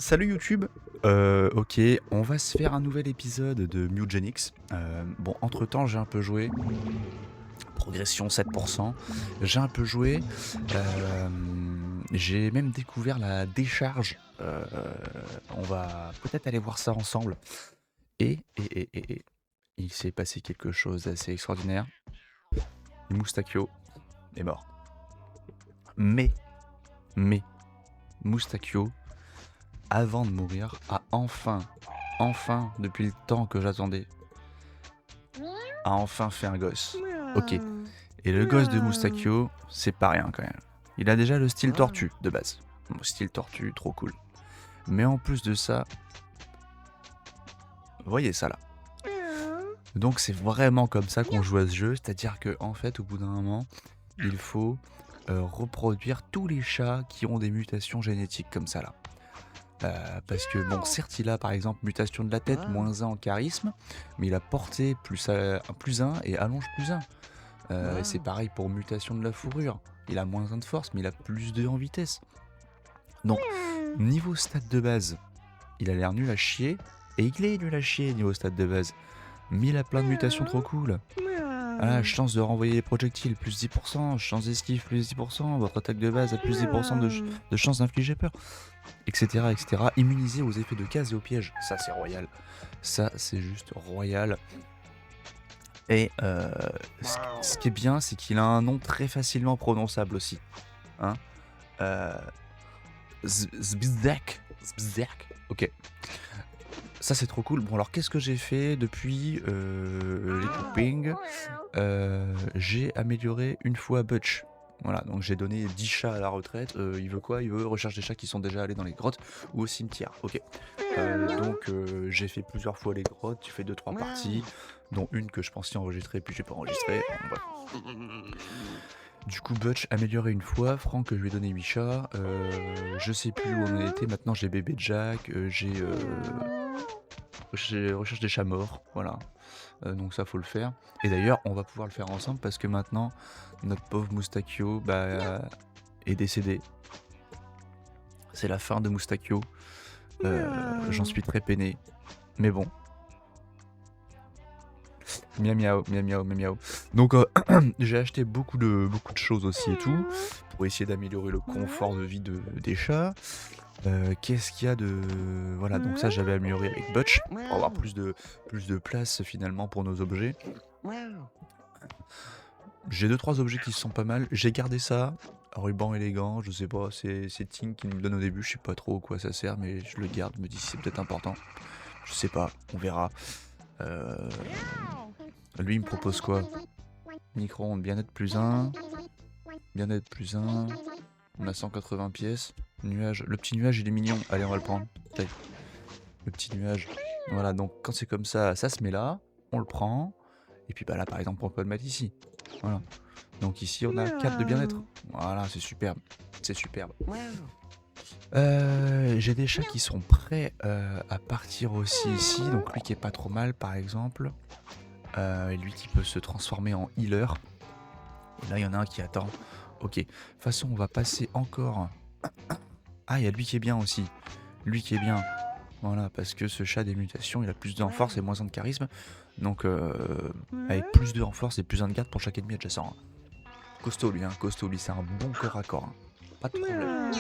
Salut YouTube. Ok, on va se faire un nouvel épisode de Mutgenix. Bon, entre-temps, j'ai un peu joué. Progression 7%. J'ai un peu joué. J'ai même découvert la décharge. On va peut-être aller voir ça ensemble. Et, il s'est passé quelque chose d'assez extraordinaire. Moustachio est mort. Mais, Moustachio, avant de mourir, a enfin, depuis le temps que j'attendais, a enfin fait un gosse. Ok. Et le gosse de Moustachio, c'est pas rien quand même. Il a déjà le style tortue de base. Bon, style tortue, trop cool. Mais en plus de ça, voyez ça là. Donc c'est vraiment comme ça qu'on joue à ce jeu, c'est-à-dire que en fait, au bout d'un moment, il faut reproduire tous les chats qui ont des mutations génétiques comme ça là. Parce que bon, certes il a par exemple mutation de la tête, -1 en charisme, mais il a portée +1 et allonge +1. Et c'est pareil pour mutation de la fourrure. Il a -1 de force, mais il a +2 en vitesse. Donc, niveau stats de base, il a l'air nul à chier. Et il est nul à chier niveau stats de base. Mais il a plein de mutations trop cool. Voilà, chance de renvoyer les projectiles, +10%. Chance d'esquive, +10%. Votre attaque de base a +10% de chance d'infliger peur. Etc, etc. Immunisé aux effets de casse et aux pièges. Ça, c'est royal. Ça, c'est juste royal. Et ce qui est bien, c'est qu'il a un nom très facilement prononçable aussi. Hein, Zbzdak. Ok. Ça, c'est trop cool. Bon, alors, qu'est-ce que j'ai fait depuis les poopings J'ai amélioré une fois Butch. Voilà, donc j'ai donné 10 chats à la retraite. Il veut quoi? Il veut recherche des chats qui sont déjà allés dans les grottes ou au cimetière. Ok. Donc j'ai fait plusieurs fois les grottes, j'ai fait 2-3 parties, dont une que je pensais enregistrer, puis j'ai pas enregistré. Bon, bref. Du coup, Butch amélioré une fois, Franck je lui ai donné 8 chats, je sais plus où on en était, maintenant j'ai bébé Jack, j'ai recherche des chats morts, voilà. Donc ça faut le faire. Et d'ailleurs on va pouvoir le faire ensemble parce que maintenant notre pauvre Moustachio est décédé. C'est la fin de Moustachio. J'en suis très peiné. Mais bon. Miam miaou, miam miaou, miam miaou. Donc j'ai acheté beaucoup de choses aussi et tout, pour essayer d'améliorer le confort de vie des chats. Qu'est-ce qu'il y a de... Voilà, donc ça j'avais amélioré avec Butch, pour avoir plus de place finalement pour nos objets. J'ai 2-3 objets qui sont pas mal. J'ai gardé ça, ruban élégant, je sais pas, c'est Ting qui me donne au début, je sais pas trop à quoi ça sert, mais je le garde, je me dis c'est peut-être important. Je sais pas, on verra. Lui il me propose quoi? Micro-ondes, bien-être +1. Bien-être +1. On a 180 pièces. Nuage. Le petit nuage il est mignon. Allez on va le prendre. Tac. Le petit nuage. Voilà, donc quand c'est comme ça, ça se met là. On le prend. Et puis bah là par exemple on peut le mettre ici. Voilà. Donc ici on a 4 de bien-être. Voilà, c'est superbe. C'est superbe. J'ai des chats qui sont prêts à partir aussi ici. Donc lui qui est pas trop mal par exemple. Et lui qui peut se transformer en healer. Et là il y en a un qui attend. Ok. De toute façon on va passer encore. Ah il y a lui qui est bien aussi. Lui qui est bien. Voilà, parce que ce chat des mutations, il a +2 en force et -1 de charisme. Donc avec +2 en force et +1 de garde pour chaque ennemi adjacent. Costaud lui, c'est un bon corps à corps. Hein. Pas de problème.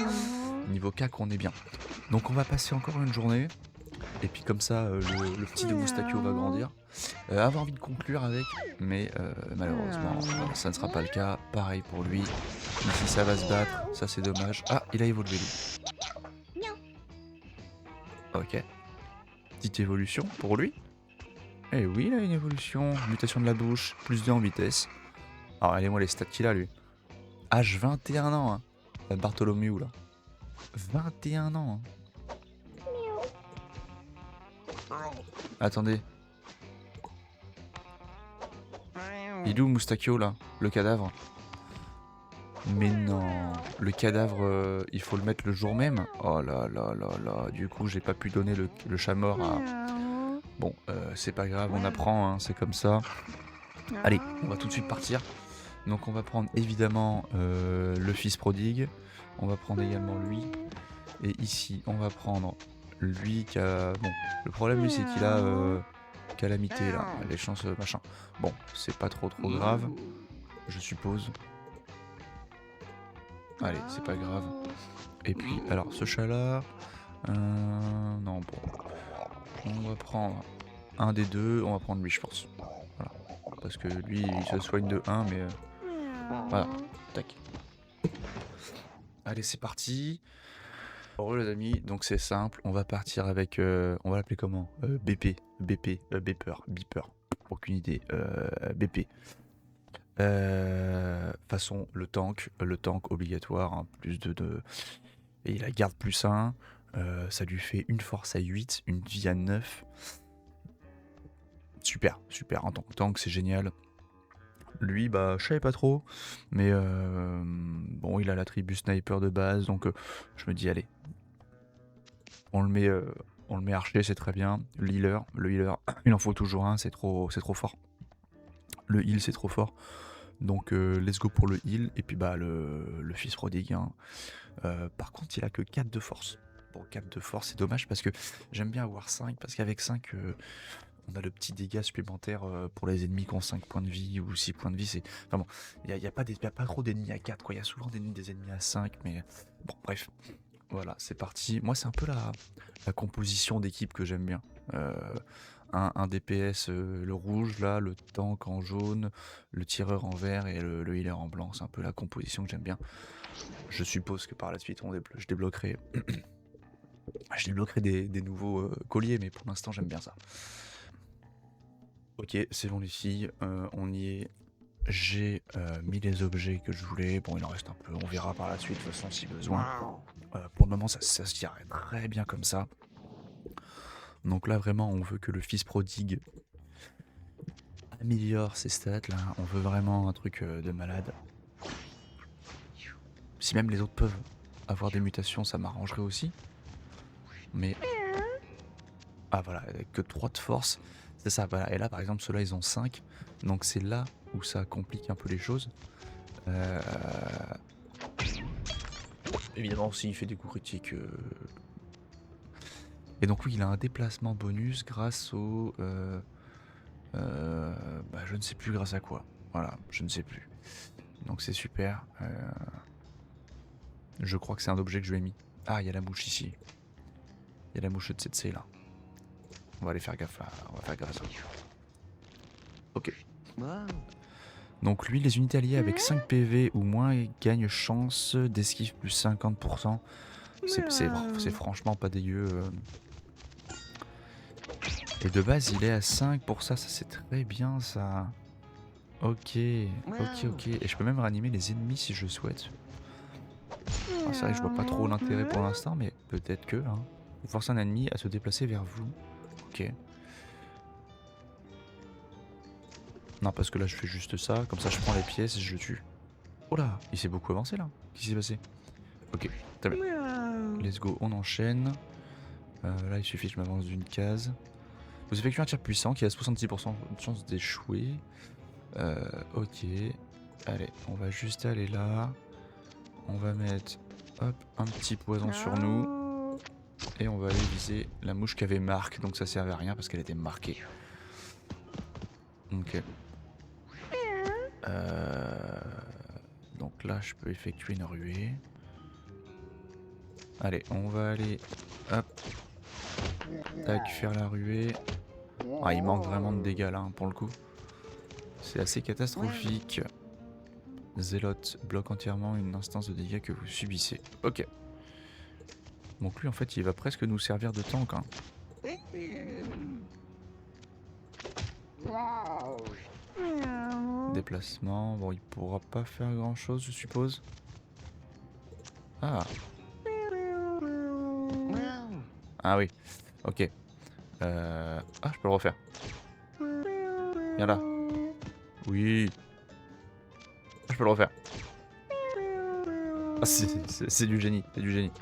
Niveau CAC, on est bien. Donc on va passer encore une journée. Et puis comme ça, le petit de Moustachio va grandir. Avoir envie de conclure avec, mais malheureusement, ça ne sera pas le cas. Pareil pour lui. Ici, ça va se battre. Ça, c'est dommage. Ah, il a évolué lui. Ok. Petite évolution pour lui. Eh oui, il a une évolution. Mutation de la bouche, +2 en vitesse. Alors, regardez-moi les stats qu'il a, lui. Âge 21 ans, hein. Bartholomew, là. 21 ans. Hein. Attendez. Il est où, Moustachio, là? Le cadavre? Mais non. Le cadavre, il faut le mettre le jour même? Oh là là là là. Du coup, j'ai pas pu donner le chat mort à... Bon, c'est pas grave, on apprend, hein, c'est comme ça. Allez, on va tout de suite partir. Donc on va prendre évidemment le fils prodigue. On va prendre également lui. Et ici, on va prendre lui qui a... Bon, le problème lui c'est qu'il a calamité là, les chances machin. Bon, c'est pas trop grave, je suppose. Allez, c'est pas grave. Et puis, alors ce chat là... non, bon. On va prendre un des deux, on va prendre lui je pense. Voilà. Parce que lui il se soigne de 1 mais... voilà, tac. Allez c'est parti. Heureux les amis, donc c'est simple, on va partir avec... on va l'appeler comment BP, Beeper, aucune idée, BP. Façon le tank obligatoire, hein, plus de... Et il a garde plus 1, ça lui fait une force à 8, une vie à 9. Super, en tant que tank c'est génial. Lui, bah, je savais pas trop, mais bon, il a l'attribut sniper de base, donc je me dis, allez, on le met archer, c'est très bien. Le healer, il en faut toujours un, c'est trop fort. Le heal, c'est trop fort. Donc, let's go pour le heal, et puis bah, le fils prodigue. Hein. Par contre, il a que 4 de force. Bon, 4 de force, c'est dommage parce que j'aime bien avoir 5, parce qu'avec 5, on a le petit dégât supplémentaire pour les ennemis qui ont 5 points de vie ou 6 points de vie. C'est... Enfin bon, il n'y a pas trop d'ennemis à 4, quoi. Il y a souvent des ennemis à 5, mais bon, bref. Voilà, c'est parti. Moi, c'est un peu la composition d'équipe que j'aime bien. Un DPS, le rouge, là, le tank en jaune, le tireur en vert et le healer en blanc. C'est un peu la composition que j'aime bien. Je suppose que par la suite, je débloquerai, des nouveaux colliers, mais pour l'instant, j'aime bien ça. Ok, c'est bon les filles, on y est. J'ai mis les objets que je voulais. Bon, il en reste un peu, on verra par la suite, de toute façon, si besoin. Pour le moment, ça se tient très bien comme ça. Donc là, vraiment, on veut que le fils prodigue améliore ses stats. Là, on veut vraiment un truc de malade. Si même les autres peuvent avoir des mutations, ça m'arrangerait aussi. Mais... ah voilà, avec que 3 de force, c'est ça. Voilà. Et là, par exemple, ceux-là, ils ont 5. Donc c'est là où ça complique un peu les choses. Évidemment, s'il fait des coups critiques... Et donc oui, il a un déplacement bonus grâce au... bah, je ne sais plus grâce à quoi. Voilà, je ne sais plus. Donc c'est super. Je crois que c'est un objet que je lui ai mis. Ah, il y a la mouche ici. Il y a la mouche de Tsetse là. On va aller faire gaffe là. On va faire gaffe à ça. Ok. Donc lui, les unités alliées avec 5 PV ou moins gagnent chance d'esquive plus 50%. C'est franchement pas dégueu. Et de base, il est à 5 pour ça. Ça, c'est très bien ça. Ok. Et je peux même réanimer les ennemis si je souhaite. Ah, c'est vrai que je vois pas trop l'intérêt pour l'instant, mais peut-être que. Hein. Vous forcez un ennemi à se déplacer vers vous. Ok. Non, parce que là je fais juste ça. Comme ça je prends les pièces et je le tue. Oh là, il s'est beaucoup avancé là. Qu'est-ce qui s'est passé? Ok, très bien. Let's go, on enchaîne. Là il suffit que je m'avance d'une case. Vous effectuez un tir puissant qui a 66% de chance d'échouer. Ok. Allez, on va juste aller là. On va mettre hop, un petit poison sur nous. Et on va aller viser la mouche qui avait marque. Donc ça servait à rien parce qu'elle était marquée. Ok. Donc là je peux effectuer une ruée. Allez, on va aller hop. Tac, faire la ruée. Ah, il manque vraiment de dégâts là hein, pour le coup. C'est assez catastrophique. Zélote bloque entièrement une instance de dégâts que vous subissez. Ok. Donc lui en fait il va presque nous servir de tank. Hein. Déplacement, bon il pourra pas faire grand chose je suppose. Ah. Ah oui, ok. Ah je peux le refaire. Viens là. Oui. Je peux le refaire. Ah, c'est du génie, c'est du génie.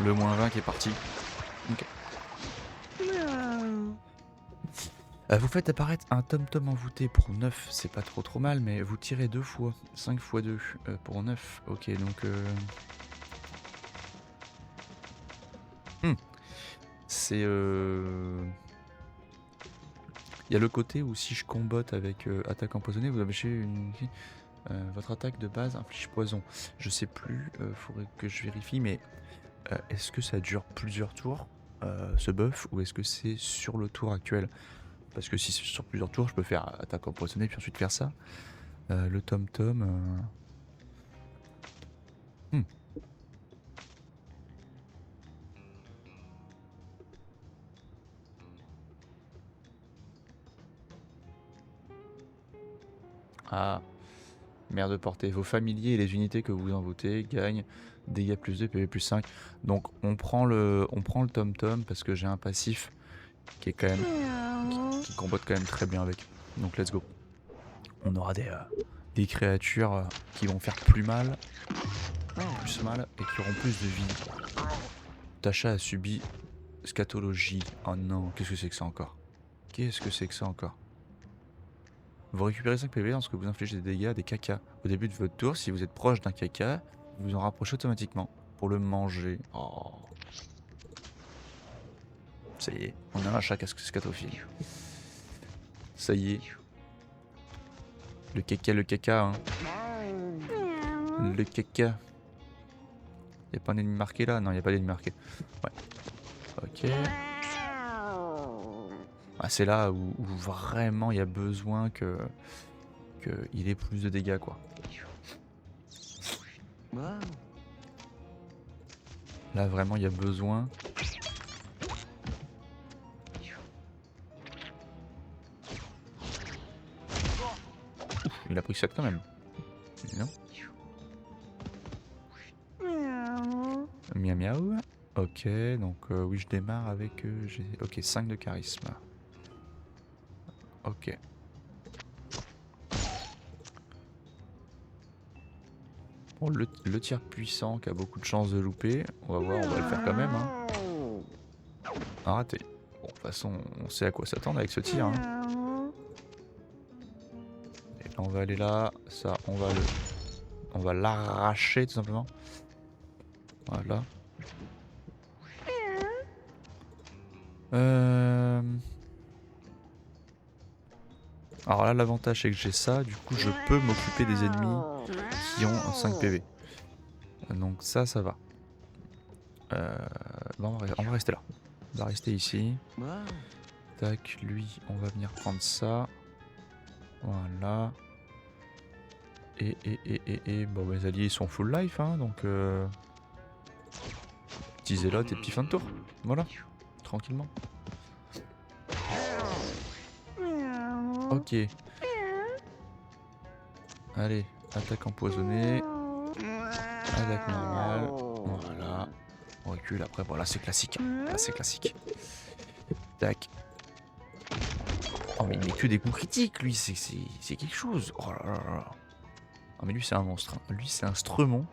Le -20 qui est parti. Ok. Vous faites apparaître un tom-tom envoûté pour 9, c'est pas trop mal, mais vous tirez 2 fois, 5 fois 2 pour 9. Ok, donc hmm, c'est il y a le côté où si je combotte avec attaque empoisonnée, vous empêchez votre attaque de base inflige poison. Je sais plus, faudrait que je vérifie, mais est-ce que ça dure plusieurs tours ce buff ou est-ce que c'est sur le tour actuel? Parce que si c'est sur plusieurs tours, je peux faire attaque empoisonnée puis ensuite faire ça. Le tom-tom. Hmm. Ah, merde de portée. Vos familiers et les unités que vous envoûtez gagnent dégâts plus 2, PV plus 5. Donc on prend le tom-tom parce que j'ai un passif qui est quand même qui combotte quand même très bien avec. Donc let's go. On aura des créatures qui vont faire plus mal et qui auront plus de vie. Tasha a subi scatologie. Oh non, qu'est-ce que c'est que ça encore? Qu'est-ce que c'est que ça encore? Vous récupérez 5 PV lorsque vous infligez des dégâts à des caca. Au début de votre tour, si vous êtes proche d'un caca, vous vous en rapprochez automatiquement pour le manger. Oh. Ça y est, on a un chat scatophile. Ça y est. Le caca, hein. Le caca. Y'a pas un ennemi marqué là? Non, y'a pas d'ennemi marqué. Ouais. Ok. Ah, c'est là où vraiment il y a besoin qu'il ait plus de dégâts, quoi. Là, vraiment, il y a besoin. Ouf, il a pris 7 quand même. Non. Miaou miaou. Ok, donc oui, je démarre avec... j'ai ok, 5 de charisme. Ok. Bon, le tir puissant qui a beaucoup de chances de louper. On va voir, on va le faire quand même. Hein. Ah, raté. Bon, de toute façon, on sait à quoi s'attendre avec ce tir. Hein. Et là, on va aller là. Ça, on va l'arracher tout simplement. Voilà. Alors là, l'avantage c'est que j'ai ça. Du coup, je peux m'occuper des ennemis qui ont 5 PV. Donc ça va. On va rester là. On va rester ici. Tac, lui, on va venir prendre ça. Voilà. Et bon, mes alliés ils sont full life, hein, donc petit zélote et puis fin de tour. Voilà, tranquillement. Ok. Allez, attaque empoisonnée. Attaque normale. Voilà. On recule après. Voilà, c'est classique. Là, c'est classique. Tac. Oh, mais il met que des coups critiques, lui. C'est quelque chose. Oh là là là. Oh, mais lui, c'est un monstre. Hein. Lui, c'est un stremon.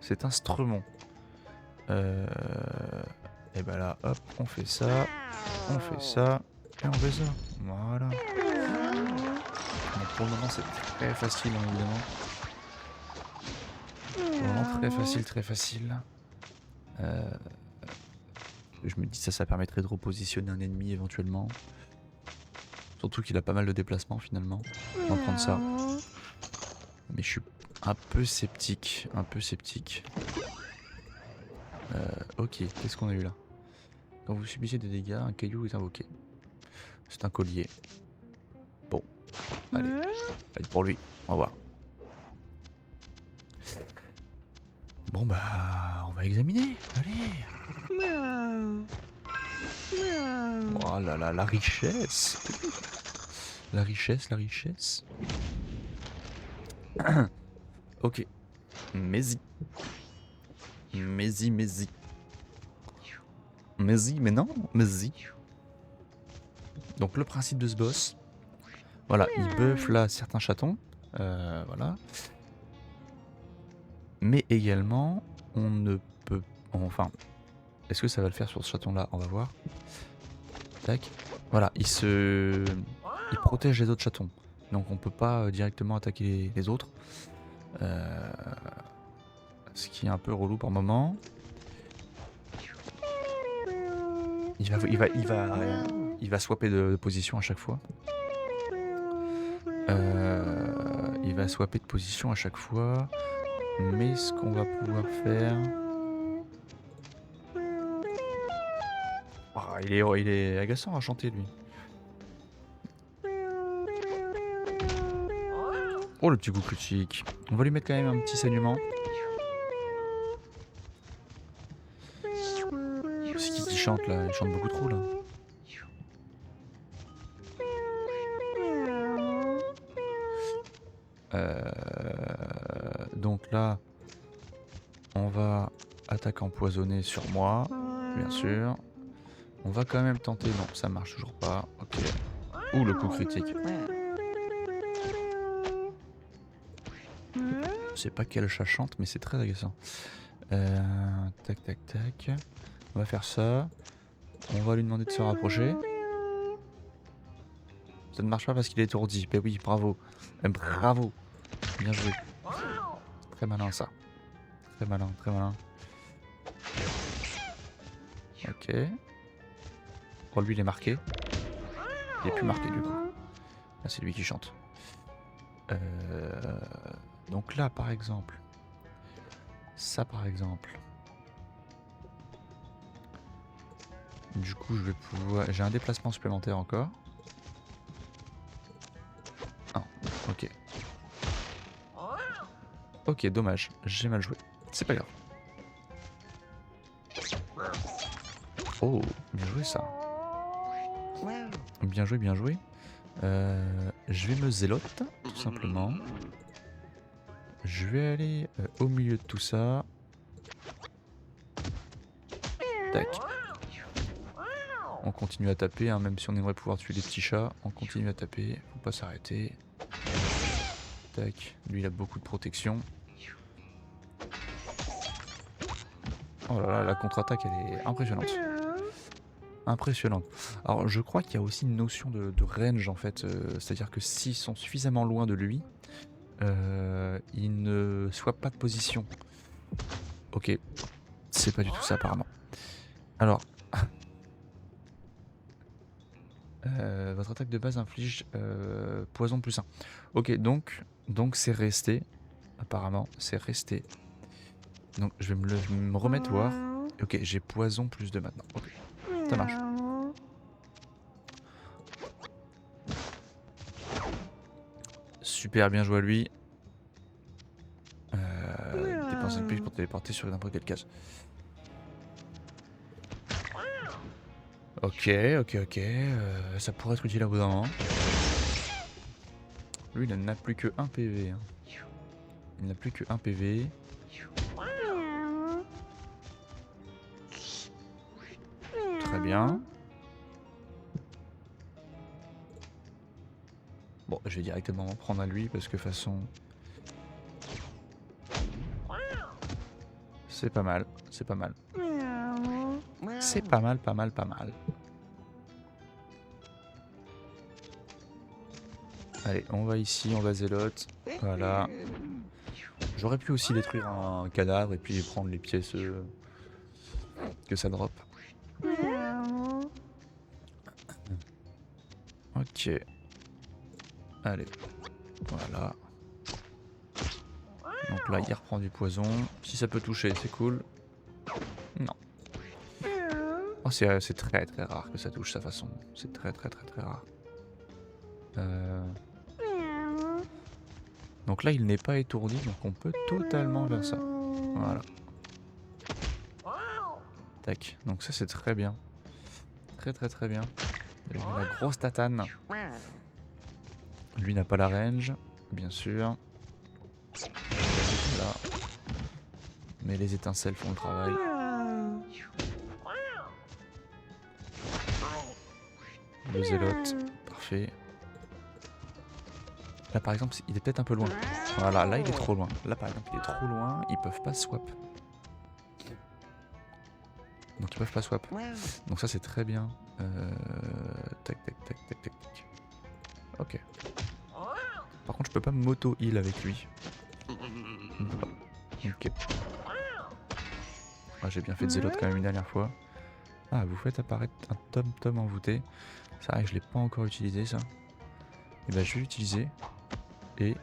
C'est un stremon. Et bah là, hop, on fait ça. On fait ça. Et on fait ça. Voilà. Donc pour le moment, c'est très facile, hein, évidemment. Vraiment très facile, très facile. Je me dis ça permettrait de repositionner un ennemi éventuellement. Surtout qu'il a pas mal de déplacements finalement. On va prendre ça. Mais je suis un peu sceptique. Un peu sceptique. Ok, qu'est-ce qu'on a eu là? Quand vous subissez des dégâts, un caillou est invoqué. C'est un collier. Bon, allez, allez pour lui, on va voir. Bon bah, on va examiner, allez. Oh là là, la richesse. La richesse, la richesse. Ok, mais-y. Mais-y, mais-y. Mais-y, mais non, mais-y. Donc le principe de ce boss, voilà, il buff là certains chatons, voilà. Mais également, on ne peut... Enfin, est-ce que ça va le faire sur ce chaton là? On va voir. Tac. Voilà, il protège les autres chatons. Donc on peut pas directement attaquer les autres. Ce qui est un peu relou par moment. Il va swapper de position à chaque fois. Il va swapper de position à chaque fois. Mais ce qu'on va pouvoir faire... Oh, il est agaçant à chanter lui. Oh le petit coup critique. On va lui mettre quand même un petit saignement. C'est qui chante là? Il chante beaucoup trop là. Donc là, on va attaque empoisonnée sur moi, bien sûr. On va quand même tenter. Non, ça marche toujours pas. Ok. Ouh, le coup critique. Je sais pas quel chat chante, mais c'est très agaçant. Tac, tac, tac. On va faire ça. On va lui demander de se rapprocher. Ça ne marche pas parce qu'il est étourdi. Ben oui, bravo. Bravo. Bien joué. Très malin ça. Très malin, très malin. Ok. Oh, lui il est marqué. Il est plus marqué du coup. Là c'est lui qui chante. Donc là par exemple. Ça par exemple. Du coup je vais pouvoir... J'ai un déplacement supplémentaire encore. Ah, ok. Ok, dommage. J'ai mal joué. C'est pas grave. Oh, bien joué ça. Bien joué, bien joué. Je vais me zélote, tout simplement. Je vais aller au milieu de tout ça. Tac. On continue à taper, hein, même si on aimerait pouvoir tuer les petits chats. On continue à taper, faut pas s'arrêter. Tac, lui il a beaucoup de protection. Oh là là, la contre-attaque elle est impressionnante. Impressionnante. Alors je crois qu'il y a aussi une notion de range en fait. C'est-à-dire que s'ils sont suffisamment loin de lui, ils ne soient pas de position. Ok, c'est pas du tout ça apparemment. Alors, votre attaque de base inflige poison plus 1. Ok, donc c'est resté. Apparemment, c'est resté. Donc je vais me remettre voir. Ok, j'ai poison plus 2 maintenant. Ok, ça marche. Super bien joué à lui. Dépenser une pige pour téléporter sur n'importe quelle case. Ok, ok. Ça pourrait être utile à bout d'un moment. Lui, il n'a plus que 1 PV. Hein. Il n'a plus que 1 PV. Très bien. Bon, je vais directement m'en prendre à lui parce que de toute façon... C'est pas mal, c'est pas mal. C'est pas mal, pas mal, pas mal. Allez, on va ici, on va zélote. Voilà. J'aurais pu aussi détruire un cadavre et puis prendre les pièces que ça drop. Ok. Allez. Voilà. Donc là, il reprend du poison. Si ça peut toucher, c'est cool. Non. Oh, c'est très très rare que ça touche sa façon. C'est très très très très rare. Donc là, il n'est pas étourdi, donc on peut totalement faire ça. Voilà. Tac. Donc ça, c'est très bien. Très très très bien. La grosse tatane. Lui n'a pas la range, bien sûr. Là. Mais les étincelles font le travail. Le zélote, parfait. Là par exemple, il est peut-être un peu loin. Voilà, là il est trop loin. Là par exemple, il est trop loin, ils peuvent pas swap. Donc ils peuvent pas swap. Donc ça c'est très bien. Tac, tac, tac, tac, tac, tac. Ok. Par contre, je peux pas m'auto-heal avec lui. Je peux pas. Ok. Ah, j'ai bien fait de zélote quand même une dernière fois. Ah, vous faites apparaître un tom-tom envoûté. C'est vrai que je l'ai pas encore utilisé ça. Et ben je vais l'utiliser. Et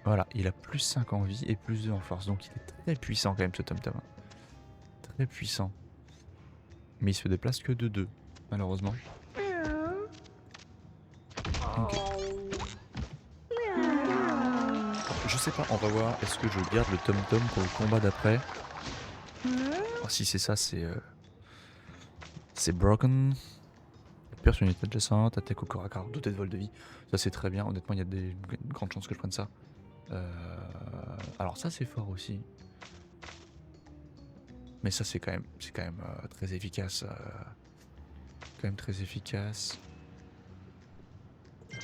voilà, il a plus 5 en vie et plus 2 en force. Donc il est très puissant quand même ce tom-tom. Très puissant. Mais il se déplace que de 2, malheureusement. Ok. Je sais pas, on va voir. Est-ce que je garde le tom-tom pour le combat d'après? Oh, si c'est ça, c'est broken. Pire sur une unité adjacente, attaque au corps à corps, 2 têtes vol de vie. Ça c'est très bien, honnêtement il y a une grande chance que je prenne ça. Alors ça c'est fort aussi. Mais ça c'est quand même très efficace. Quand même très efficace.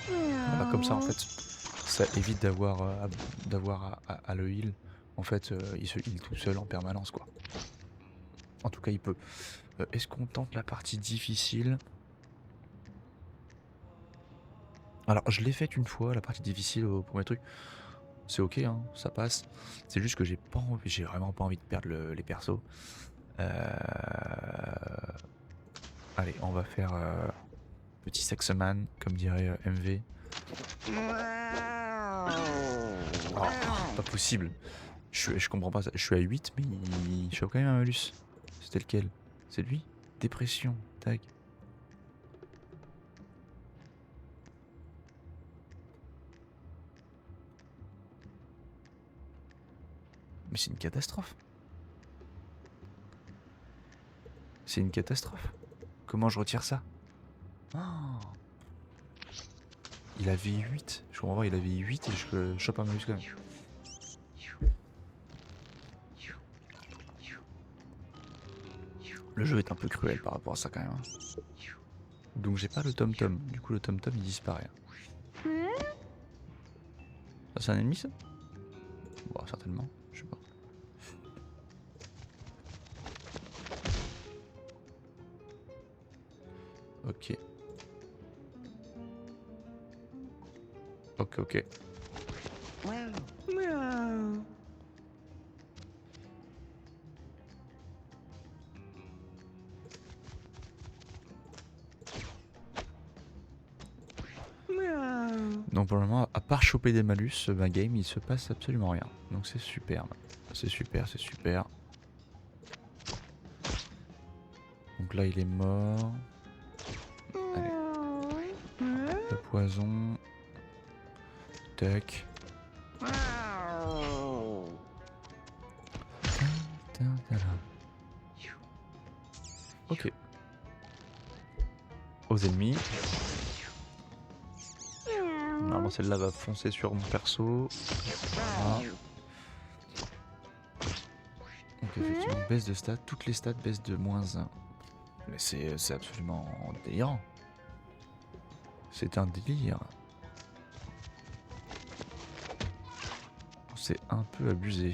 Voilà, comme ça en fait, ça évite d'avoir à le heal. En fait, il se heal tout seul en permanence quoi. En tout cas il peut. Est-ce qu'on tente la partie difficile? Alors je l'ai faite une fois, la partie difficile au premier truc. C'est ok, hein, ça passe. C'est juste que j'ai vraiment pas envie de perdre les persos. Allez, on va faire petit sexman, comme dirait MV. Oh, pas possible. Je comprends pas ça. Je suis à 8, mais je suis quand même un malus. C'était lequel? C'est lui? Dépression, tag. Mais c'est une catastrophe. C'est une catastrophe. Comment je retire ça? Oh. Il avait 8. Je comprends pas, il avait 8 et je chope un malus quand même. Le jeu est un peu cruel par rapport à ça quand même. Donc j'ai pas le tom-tom. Du coup le tom-tom il disparaît. Ça c'est un ennemi ça? Bon certainement, je sais pas. Ok. Ok. Donc pour le moment, à part choper des malus, ma game il se passe absolument rien. Donc c'est superbe. C'est super, c'est super. Donc là il est mort. Allez. Le poison. Tac. Ok. Aux ennemis. Normalement celle-là va foncer sur mon perso. Voilà. Donc effectivement baisse de stats. Toutes les stats baissent de -1. Mais c'est absolument délirant. C'est un délire. C'est un peu abusé.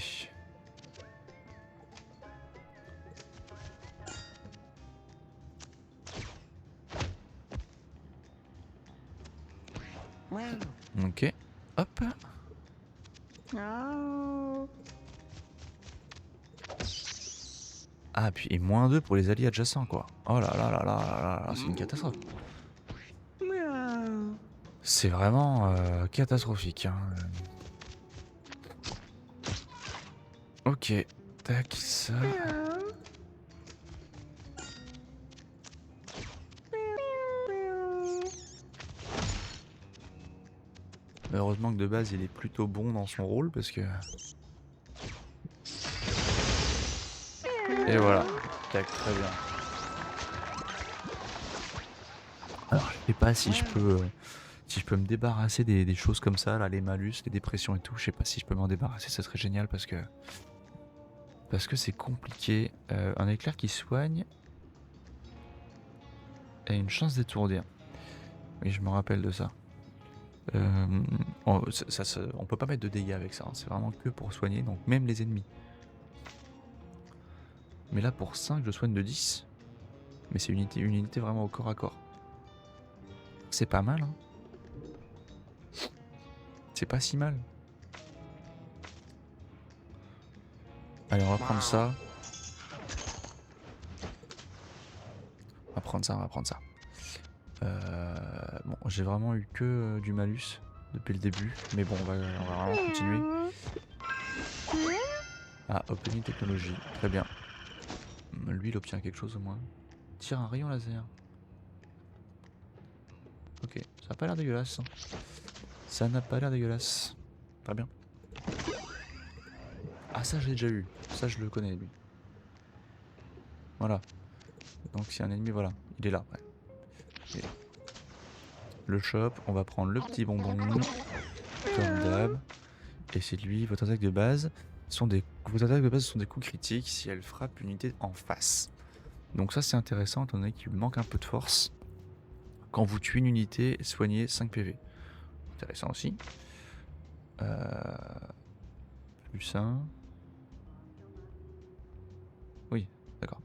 Ok. Hop. Ah, puis et -2 pour les alliés adjacents, quoi. Oh là là là là là là, c'est une catastrophe. C'est vraiment catastrophique. Hein. Ok. Tac, ça. Heureusement que de base, il est plutôt bon dans son rôle, parce que... Et voilà. Tac, très bien. Alors, je sais pas si je peux me débarrasser des choses comme ça, là, les malus, les dépressions et tout. Je sais pas si je peux m'en débarrasser, ça serait génial parce que c'est compliqué. Un éclair qui soigne a une chance d'étourdir. Oui, je me rappelle de ça. On peut pas mettre de dégâts avec ça, hein. C'est vraiment que pour soigner, donc même les ennemis. Mais là pour 5 je soigne de 10. Mais c'est une unité vraiment au corps à corps. C'est pas mal, hein. C'est pas si mal. Allez, on va prendre ça. On va prendre ça, on va prendre ça. Bon, j'ai vraiment eu que du malus depuis le début. Mais bon, on va vraiment continuer. Ah, opening technologie. Très bien. Lui, il obtient quelque chose au moins. Tire un rayon laser. Ok, ça n'a pas l'air dégueulasse. Hein. Ça n'a pas l'air dégueulasse. Très bien. Ah, ça, je l'ai déjà eu. Ça, je le connais, lui. Voilà. Donc, si un ennemi, voilà. Il est là. Ouais. Okay. Le shop, on va prendre le petit bonbon. Comme d'hab. Et c'est lui, votre attaque de base. Vos attaques de base sont des coups critiques si elles frappent une unité en face. Donc ça c'est intéressant étant donné qu'il manque un peu de force. Quand vous tuez une unité, soignez 5 PV. Intéressant aussi. Plus 1. Oui, d'accord.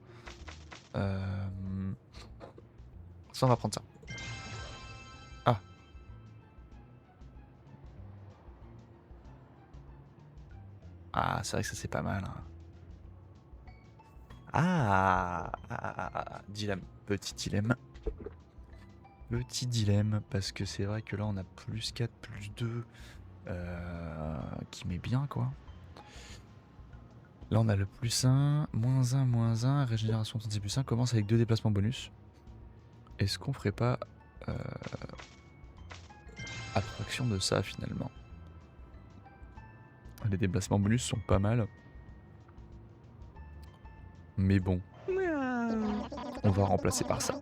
Ça on va prendre ça. Ah. Ah, c'est vrai que ça c'est pas mal. Hein. Dilemme. Petit dilemme. Petit dilemme, parce que c'est vrai que là on a plus 4, plus 2 qui met bien quoi. Là on a le plus 1, moins 1, régénération 36 plus 1 commence avec 2 déplacements bonus. Est-ce qu'on ferait pas abstraction de ça finalement? Les déplacements bonus sont pas mal. Mais bon, on va remplacer par ça.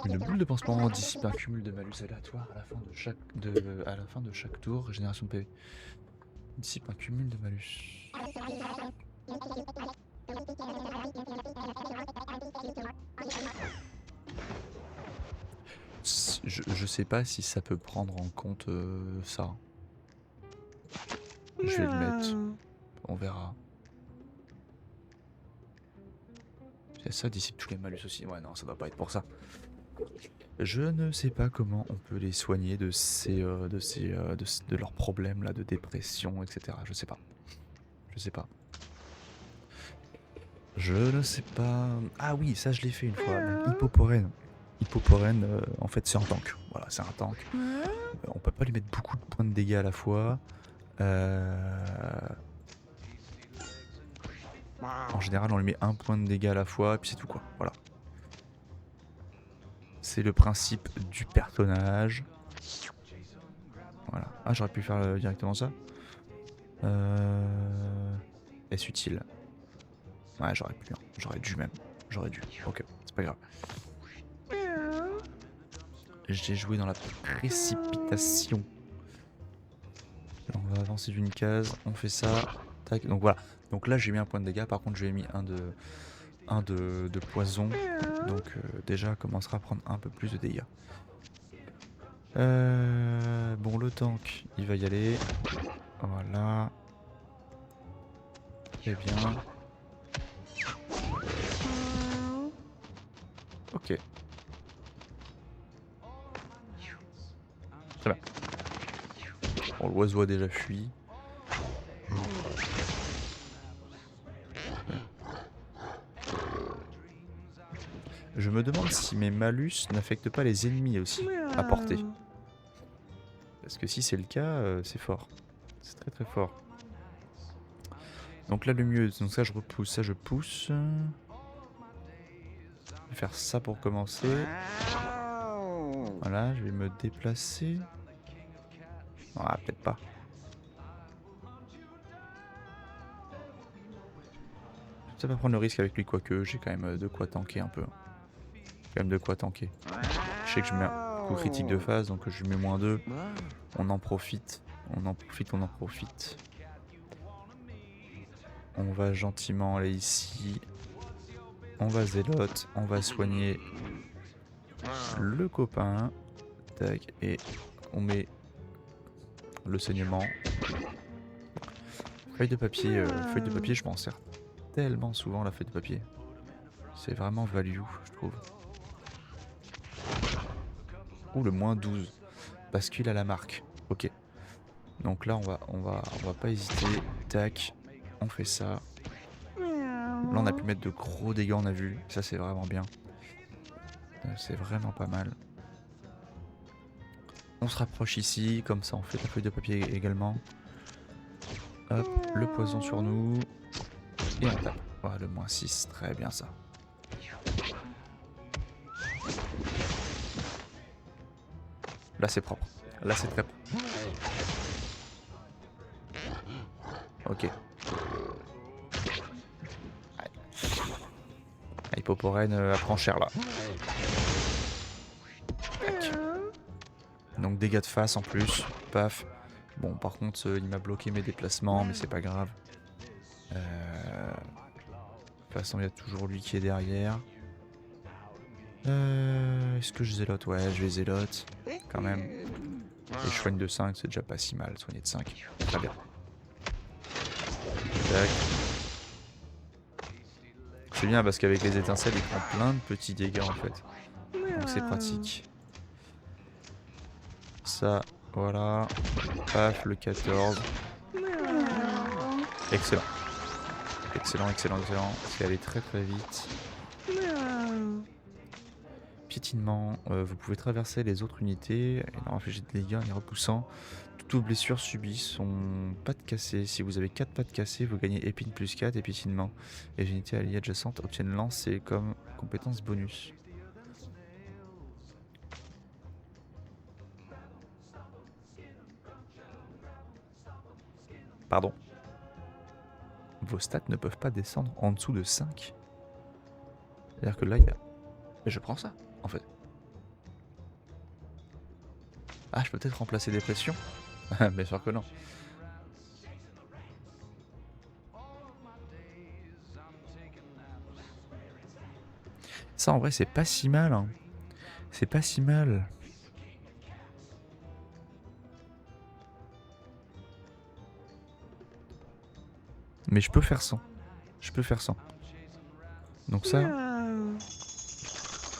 Une boule de pansement dissipe un cumul de malus aléatoire à la fin de chaque tour, régénération de PV. Dissipe un cumul de malus. Je sais pas si ça peut prendre en compte ça. Je vais le mettre. On verra. Ça dissipe tous les malus aussi. Ouais, non, ça doit pas être pour ça. Je ne sais pas comment on peut les soigner de leurs problèmes là, de dépression, etc. Je sais pas. Je sais pas. Je ne sais pas. Ah oui, ça je l'ai fait une fois. Hippoporène. Hippoporène, en fait, c'est un tank. Voilà, c'est un tank. On peut pas lui mettre beaucoup de points de dégâts à la fois. En général, on lui met un point de dégâts à la fois, et puis c'est tout quoi. Voilà. C'est le principe du personnage. Voilà. Ah, j'aurais pu faire directement ça. Est-ce utile? Ouais, j'aurais pu. Hein. J'aurais dû même. J'aurais dû. Ok, c'est pas grave. J'ai joué dans la précipitation. On va avancer d'une case. On fait ça. Tac. Donc voilà. Donc là, j'ai mis un point de dégâts. Par contre, j'ai mis un de poison. Donc déjà, commencera à prendre un peu plus de dégâts. Bon, le tank, il va y aller. Voilà. Très bien. Ok. Très bien. Bon, l'oiseau a déjà fui. Je me demande si mes malus n'affectent pas les ennemis aussi à portée. Parce que si c'est le cas, c'est fort. C'est très très fort. Donc là le mieux, donc ça je repousse, ça je pousse. Je vais faire ça pour commencer. Voilà, je vais me déplacer. Ah, peut-être pas. Ça va prendre le risque avec lui, quoique j'ai quand même de quoi tanker un peu. Quand même de quoi tanker. Je sais que je mets un coup critique de phase, donc je mets -2. On en profite. On en profite. On va gentiment aller ici. On va zélote. On va soigner le copain. Tac. Et on met le saignement. Feuille de papier, je m'en sers tellement souvent la feuille de papier. C'est vraiment value, je trouve. Ou le moins 12. Parce qu'il a la marque. Ok. Donc là, on va pas hésiter. Tac. On fait ça. Là, on a pu mettre de gros dégâts, on a vu. Ça, c'est vraiment bien. C'est vraiment pas mal. On se rapproche ici. Comme ça, on fait la feuille de papier également. Hop, le poison sur nous. Et on tape. Voilà, le moins 6. Très bien, ça. Là, c'est propre. Là, c'est très propre. Ok. La Hypoporène apprend cher, là. Tac. Donc, dégâts de face en plus. Paf. Bon, par contre, il m'a bloqué mes déplacements, mais c'est pas grave. De toute façon, il y a toujours lui qui est derrière. Est-ce que je zélote? Ouais, je vais zélote. Quand même. Et je soigne de 5, c'est déjà pas si mal. Soigner de 5. Très bien. Tac. C'est bien parce qu'avec les étincelles, il prend plein de petits dégâts en fait. Donc c'est pratique. Ça, voilà. Paf, le 14. Excellent. Excellent, excellent, excellent. C'est allé très très vite. Piétinement. Vous pouvez traverser les autres unités et leur infliger des dégâts en les repoussant. Toutes vos blessures subies sont pattes cassées. Si vous avez 4 pattes cassées, vous gagnez épine plus 4 et piétinement. Et les unités alliées adjacentes obtiennent lancer comme compétence bonus. Pardon. Vos stats ne peuvent pas descendre en dessous de 5. C'est-à-dire que là, il y a... Mais je prends ça, en fait. Ah, je peux peut-être remplacer des pressions? Bien sûr que non. Ça, en vrai, c'est pas si mal. Hein. C'est pas si mal. Mais je peux faire 100. Je peux faire 100. Donc ça...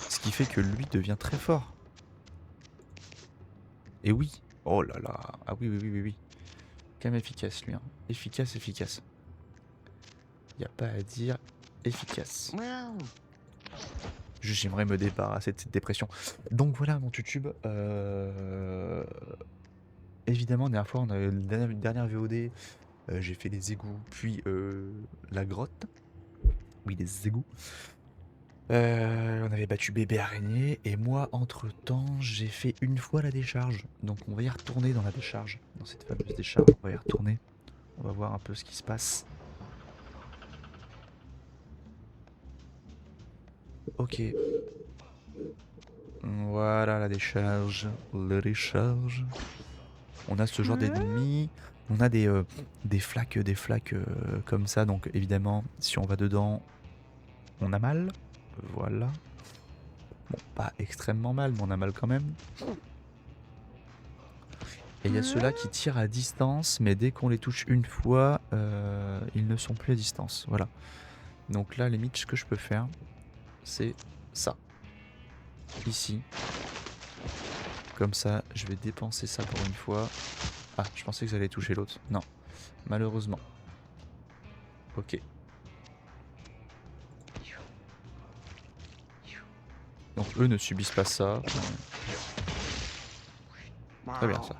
Ce qui fait que lui devient très fort. Et oui. Oh là là. Ah oui, oui, oui, oui, oui. Quand même efficace, lui. Hein. Efficace, efficace. Y a pas à dire. Efficace. J'aimerais me débarrasser de cette dépression. Donc voilà, mon YouTube. Évidemment, la dernière fois, on a eu une dernière VOD. J'ai fait les égouts, puis la grotte. Oui, les égouts. On avait battu bébé araignée. Et moi, entre-temps, j'ai fait une fois la décharge. Donc on va y retourner dans la décharge. Dans cette fameuse décharge, on va y retourner. On va voir un peu ce qui se passe. Ok. Voilà la décharge. La décharge. On a ce genre d'ennemis. On a des flaques comme ça. Donc évidemment, si on va dedans, on a mal. Voilà. Bon, pas extrêmement mal, mais on a mal quand même. Et il y a ceux-là qui tirent à distance, mais dès qu'on les touche une fois, ils ne sont plus à distance. Voilà. Donc là, limite, ce que je peux faire, c'est ça. Ici. Comme ça, je vais dépenser ça pour une fois. Ah, je pensais que ça allait toucher l'autre. Non, malheureusement. Ok. Donc eux ne subissent pas ça. Très bien ça.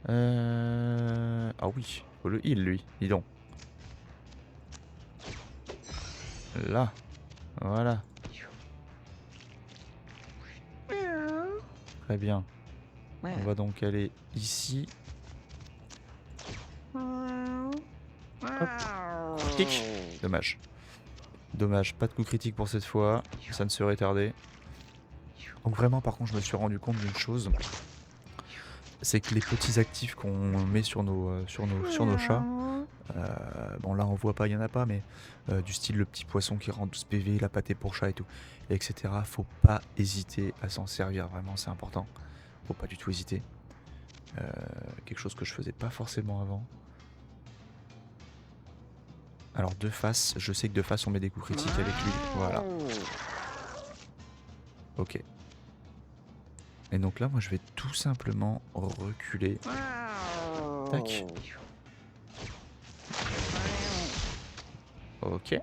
Ah oui, faut le heal lui, dis donc. Là, voilà. Très bien. On va donc aller ici. Hop. Critique. Dommage. Dommage, pas de coup critique pour cette fois. Ça ne serait tardé. Donc vraiment, par contre, je me suis rendu compte d'une chose. C'est que les petits actifs qu'on met sur nos chats, bon là on voit pas, il y en a pas, mais du style le petit poisson qui rend 12 PV, la pâtée pour chat et tout, etc. Faut pas hésiter à s'en servir, vraiment c'est important. Faut pas du tout hésiter. Quelque chose que je faisais pas forcément avant. Alors de face, je sais que de face on met des coups critiques avec lui, voilà. Ok. Et donc là, moi, je vais tout simplement reculer. Tac. Ok.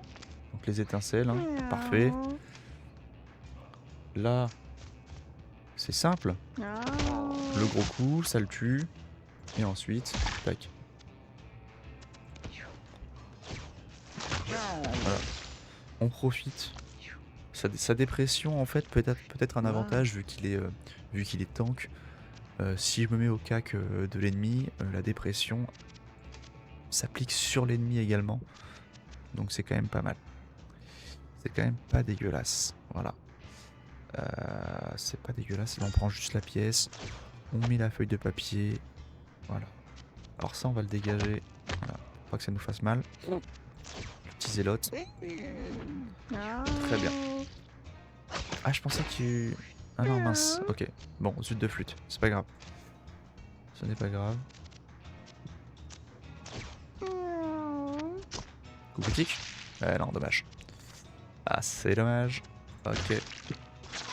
Donc les étincelles, hein. Parfait. Là, c'est simple. Le gros coup, ça le tue. Et ensuite, tac. Voilà. On profite. Sa dépression, en fait, peut-être un avantage vu qu'il est tank. Si je me mets au cac de l'ennemi, la dépression s'applique sur l'ennemi également. Donc c'est quand même pas mal. C'est quand même pas dégueulasse. Voilà. C'est pas dégueulasse. Là, on prend juste la pièce. On met la feuille de papier. Voilà. Alors ça, on va le dégager. Voilà. Pour pas que ça nous fasse mal. Le petit zélote. Très bien. Ah, je pensais que... Ah non, mince. Ok. Bon, zut de flûte. C'est pas grave. Ce n'est pas grave. Coup critique. Non, dommage. Ah, c'est dommage. Ok.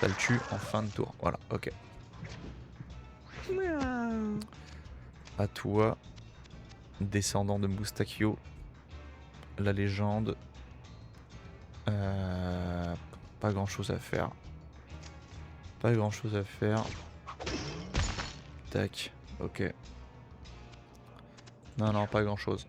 Ça le tue en fin de tour. Voilà, ok. À toi. Descendant de Moustakio. La légende. Pas grand chose à faire. Pas grand chose à faire. Tac. Ok. Non, non, pas grand chose.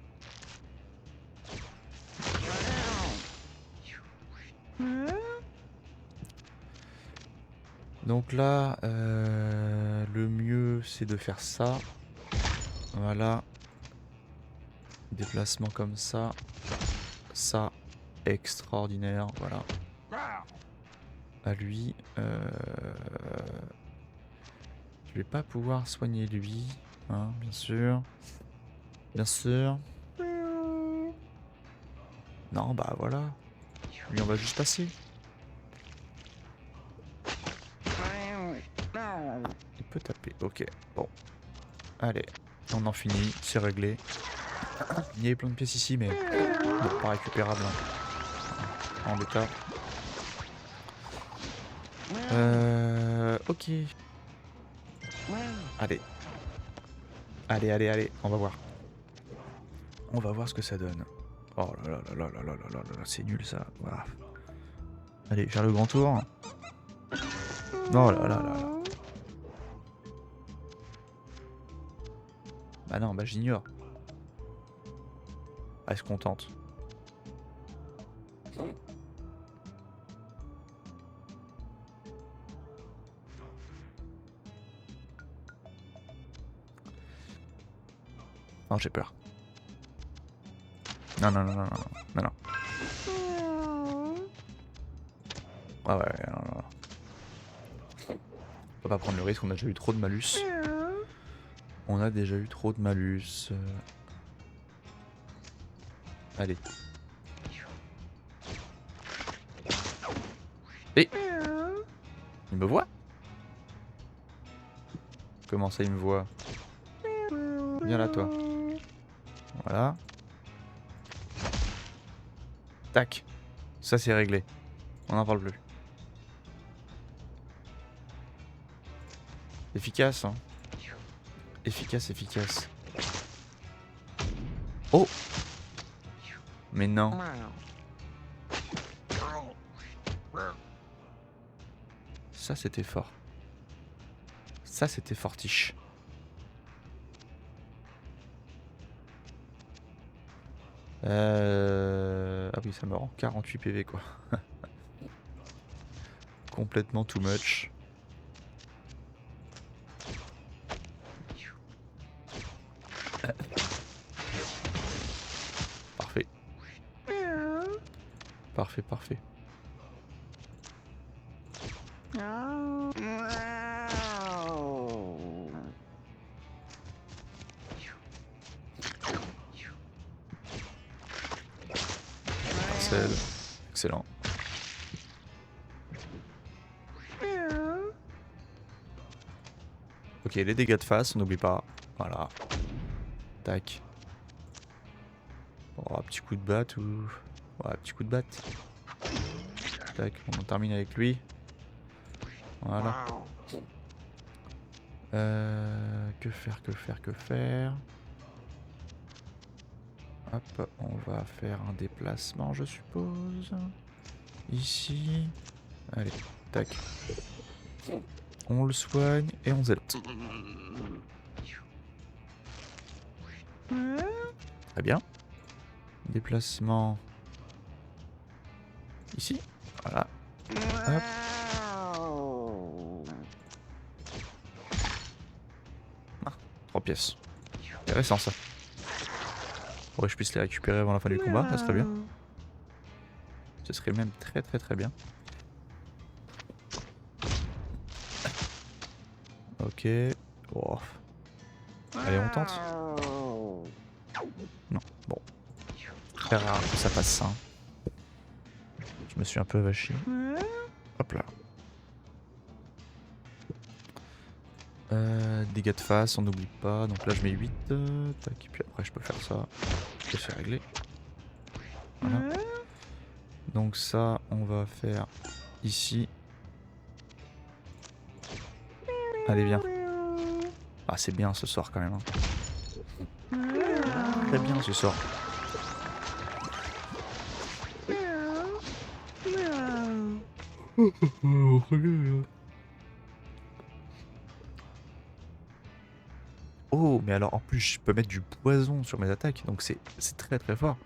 Donc là, le mieux c'est de faire ça. Voilà. Déplacement comme ça. Ça, extraordinaire. Voilà. À lui. Je vais pas pouvoir soigner lui. Hein, bien sûr. Bien sûr. Non, bah voilà. Lui, on va juste passer. Il peut taper. Ok, bon. Allez, on en finit. C'est réglé. Il y avait plein de pièces ici, mais bon, pas récupérable. Hein. En l'état. Ok. Allez. Allez, allez, allez. On va voir. On va voir ce que ça donne. Oh là là là là là là là là là, c'est nul ça. Voilà. Allez, faire le grand tour. Oh là là là là. Bah non, bah j'ignore. Elle se contente. Non, j'ai peur. Non, non, non, non, non, non, non. Ah ouais, non, non, non. On va pas prendre le risque, on a déjà eu trop de malus. On a déjà eu trop de malus. Allez. Et il me voit? Comment ça il me voit? Viens là toi. Voilà. Tac. Ça c'est réglé. On n'en parle plus. Efficace, hein. Efficace, efficace. Oh! Mais non. Ça c'était fort. Ça c'était fortiche. Ah oui, ça me rend 48 PV quoi. Complètement too much. Parfait. Parfait, parfait. Parcelle. Excellent. Ok, les dégâts de face, on n'oublie pas. Voilà. Tac. Oh, un petit coup de batte ou... Ouais, un petit coup de batte. Tac, on en termine avec lui. Voilà. Que faire, que faire, que faire? Hop, on va faire un déplacement, je suppose. Ici. Allez, tac. On le soigne et on zélote. Très bien. Déplacement. Ici. Voilà. Hop. Ah, 3 pièces. Intéressant ça. Faudrait que je puisse les récupérer avant la fin du combat, ça serait bien. Ce serait même très très très bien. Ok. Oh. Allez, on tente. Non, bon. Très rare que ça passe ça. Hein. Je me suis un peu vaché. Hop là. Dégâts de face, on n'oublie pas. Donc là je mets 8. Tac, et puis après je peux faire ça. Et c'est réglé. Voilà. Donc ça, on va faire ici. Allez, viens. Ah, c'est bien ce sort quand même. Hein. Très bien ce sort. Oh, mais alors en plus je peux mettre du poison sur mes attaques, donc c'est très très fort.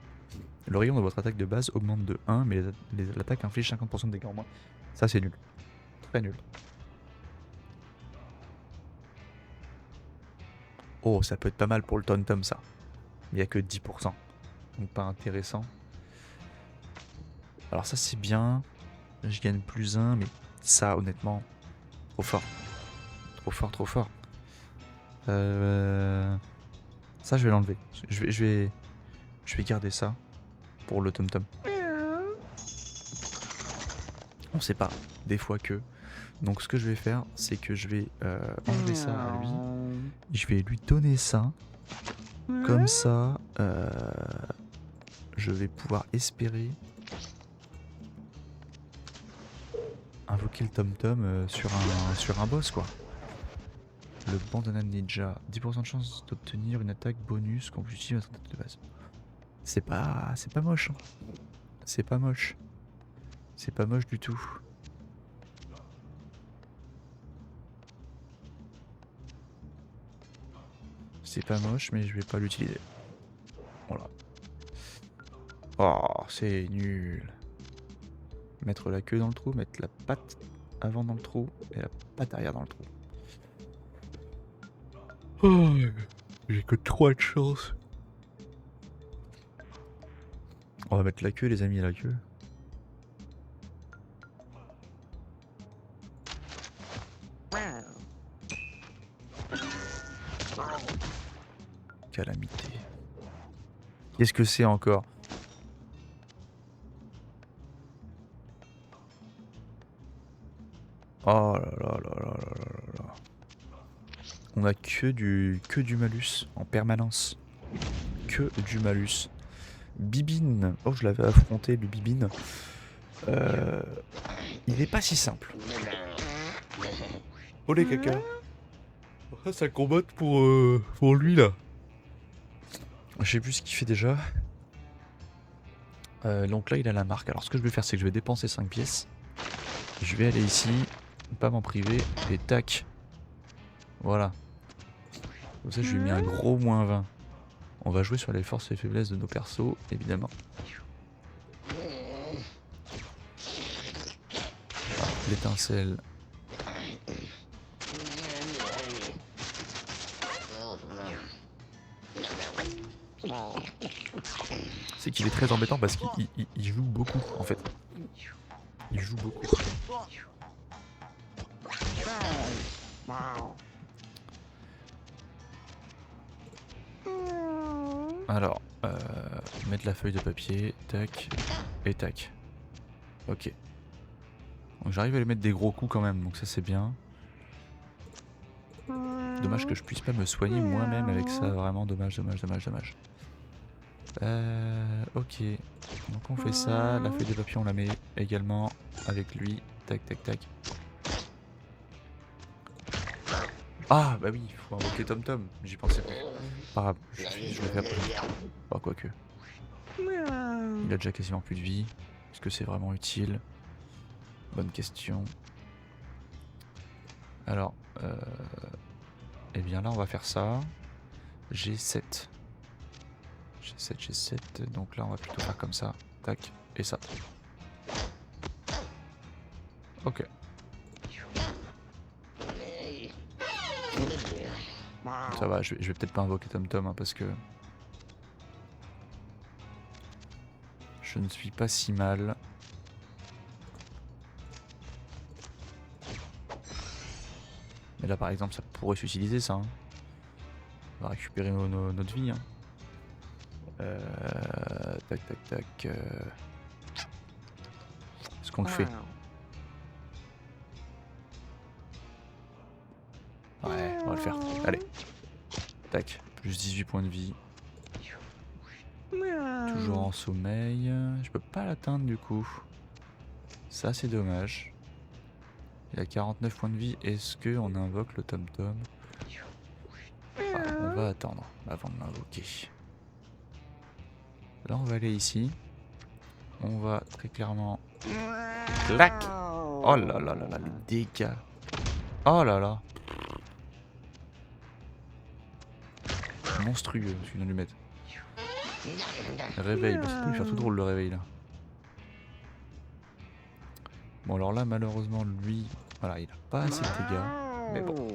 Le rayon de votre attaque de base augmente de 1, mais l'attaque inflige 50% de dégâts en moins. Ça c'est nul. Très nul. Oh, ça peut être pas mal pour le Tom-Tom ça. Il n'y a que 10%. Donc pas intéressant. Alors ça c'est bien. Je gagne plus 1, mais ça honnêtement, trop fort. Trop fort, trop fort. Ça je vais l'enlever. Je vais garder ça pour le Tom-Tom. On sait pas, des fois que. Donc ce que je vais faire, c'est que je vais enlever ça à lui. Je vais lui donner ça. Comme ça, je vais pouvoir espérer invoquer le Tom-Tom sur un boss quoi. Le bandana de ninja, 10% de chance d'obtenir une attaque bonus quand vous utilisez votre attaque de base. C'est pas moche. Hein. C'est pas moche. C'est pas moche du tout. C'est pas moche, mais je vais pas l'utiliser. Voilà. Oh, c'est nul. Mettre la queue dans le trou, mettre la patte avant dans le trou et la patte arrière dans le trou. Oh, j'ai que 3 de chance. On va mettre la queue, les amis, la queue. Calamité. Qu'est-ce que c'est encore? Oh là là là là là là là. On a que du malus en permanence. Que du malus. Bibine. Oh, je l'avais affronté, le Bibine. Il est pas si simple. Oh les caca. Ça combatte pour lui là. Je sais plus ce qu'il fait déjà. Donc là il a la marque. Alors ce que je vais faire c'est que je vais dépenser 5 pièces. Je vais aller ici. Pas m'en priver. Et tac. Voilà. Comme ça je lui ai mis un gros moins 20. On va jouer sur les forces et faiblesses de nos persos, évidemment. L'étincelle. C'est qu'il est très embêtant parce qu'il joue beaucoup en fait. Il joue beaucoup. Alors, mettre la feuille de papier, tac, et tac. Ok. Donc j'arrive à lui mettre des gros coups quand même, donc ça c'est bien. Dommage que je puisse pas me soigner moi-même avec ça, vraiment dommage, dommage, dommage, dommage. Ok. Donc on fait ça, la feuille de papier on la met également avec lui, tac, tac, tac. Ah bah oui, il faut invoquer Tom Tom. J'y pensais pas. Pas grave, je le fais après. Pas quoique. Il a déjà quasiment plus de vie. Est-ce que c'est vraiment utile? Bonne question. Alors, eh bien là on va faire ça. J'ai 7. J'ai 7. Donc là on va plutôt faire comme ça. Tac. Et ça. Ok. Ça va, je vais peut-être pas invoquer Tom Tom hein, parce que je ne suis pas si mal. Mais là par exemple ça pourrait s'utiliser ça. Hein. On va récupérer notre vie. Hein. Tac tac tac. Est-ce qu'on le fait? Ouais, on va le faire. Allez. Tac. Plus 18 points de vie. Toujours en sommeil. Je peux pas l'atteindre du coup. Ça c'est dommage. Il a 49 points de vie. Est-ce qu'on invoque le Tom Tom? On va attendre avant de l'invoquer. Là on va aller ici. On va très clairement... Clac! Oh là là là là, les dégâts. Oh là là. Monstrueux ce qu'il vient de lui mettre. Réveil, bah, ça peut lui faire tout drôle le réveil là. Bon alors là malheureusement lui, voilà, il a pas assez de dégâts. Mais bon.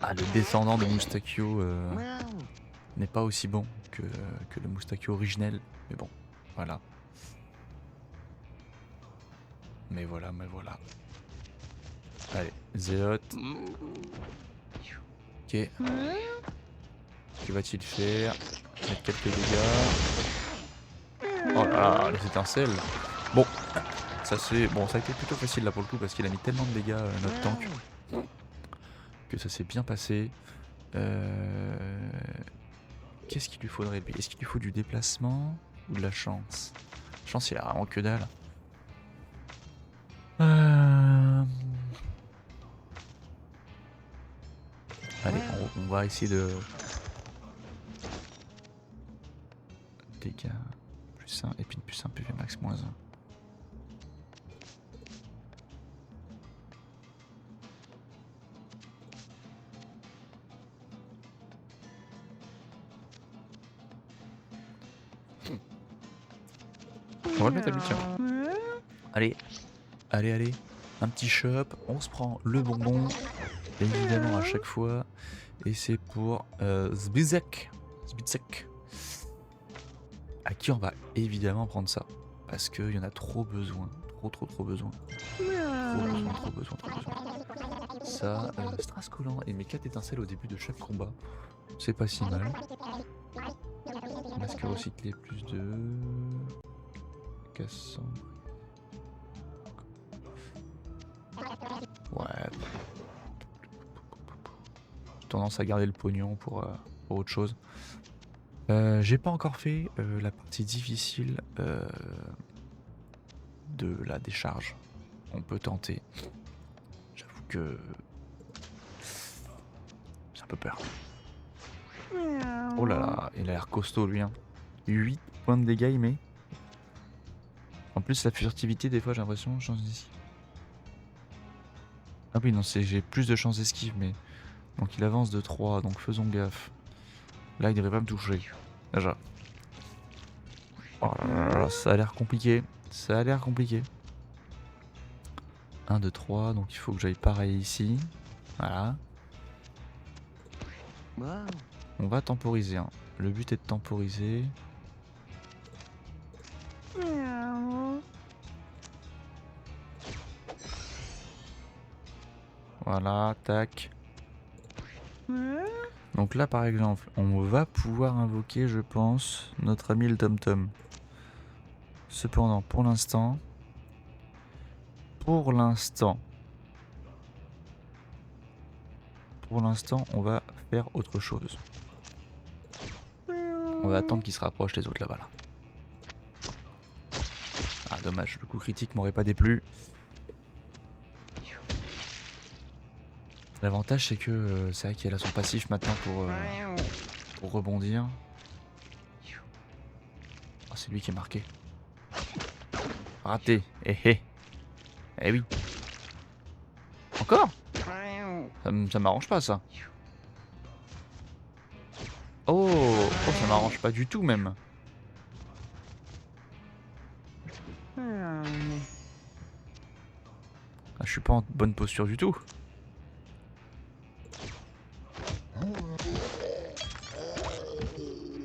Ah, le descendant de Moustachio n'est pas aussi bon que le Moustachio originel. Mais bon, voilà. Mais voilà, mais voilà. Allez, Zélote. Ok. Que va-t-il faire? Mettre quelques dégâts. Oh là là, les étincelles. Bon, ça c'est bon, ça a été plutôt facile là pour le coup parce qu'il a mis tellement de dégâts notre tank que ça s'est bien passé. Qu'est-ce qu'il lui faudrait lui? Est-ce qu'il lui faut du déplacement ou de la chance? Chance, il a vraiment que dalle. Allez, on va essayer de... Dégâts, plus 1, épine plus 1, PV max moins 1. On va le mettre à lui, tiens. Allez, allez, allez. Un petit shop, on se prend le bonbon, évidemment à chaque fois. Et c'est pour Zbizek. À qui on va évidemment prendre ça. Parce qu'il y en a trop besoin. Trop besoin. Trop besoin. Ça, Strass collant et mes 4 étincelles au début de chaque combat. C'est pas si mal. Masque recyclé plus de... Cassant. Ouais. J'ai tendance à garder le pognon pour autre chose. J'ai pas encore fait la partie difficile de la décharge. On peut tenter. J'avoue que j'ai un peu peur. Oh là là, il a l'air costaud lui. Hein. 8 points de dégâts il met. En plus la furtivité des fois j'ai l'impression change d'ici. Ah oui non j'ai plus de chances d'esquive mais... Donc il avance de 3 donc faisons gaffe. Là il devrait pas me toucher. Déjà. Oh là là, ça a l'air compliqué. 1, 2, 3, donc il faut que j'aille pareil ici. Voilà. On va temporiser. Hein. Le but est de temporiser. Voilà, tac. Donc là par exemple, on va pouvoir invoquer, je pense, notre ami le Tom Tom. Cependant, pour l'instant, on va faire autre chose. On va attendre qu'il se rapproche les autres là-bas. Là. Ah dommage, le coup critique m'aurait pas déplu. L'avantage c'est que c'est vrai qu'elle a son passif maintenant pour rebondir. Oh, c'est lui qui est marqué. Raté. Eh eh. Eh oui. Encore? Ça m'arrange pas ça. Oh, oh ça m'arrange pas du tout même. Ah, je suis pas en bonne posture du tout.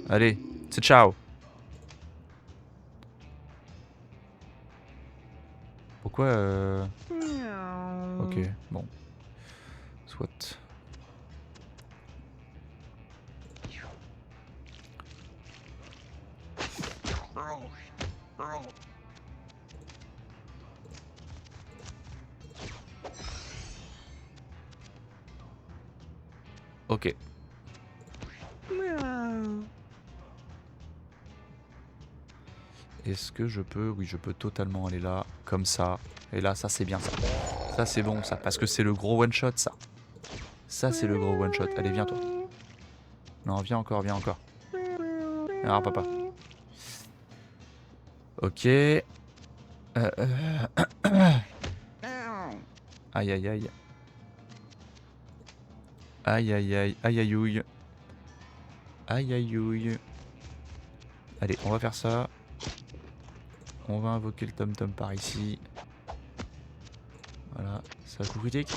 Allez, c'est ciao. Pourquoi Ok, bon. Soit. Ok. Est-ce que je peux? Oui, je peux totalement aller là, comme ça. Et là, ça c'est bien ça. Ça c'est bon ça, parce que c'est le gros one shot ça. Ça c'est le gros one shot. Allez, viens toi. Non, viens encore, viens encore. Alors papa. Ok. Aïe aïe aïe. Aïe aïe aïe. Aïe aïe ouille. Aïe aïe ouille. Allez, on va faire ça. On va invoquer le tom-tom par ici. Voilà. Ça coup critique?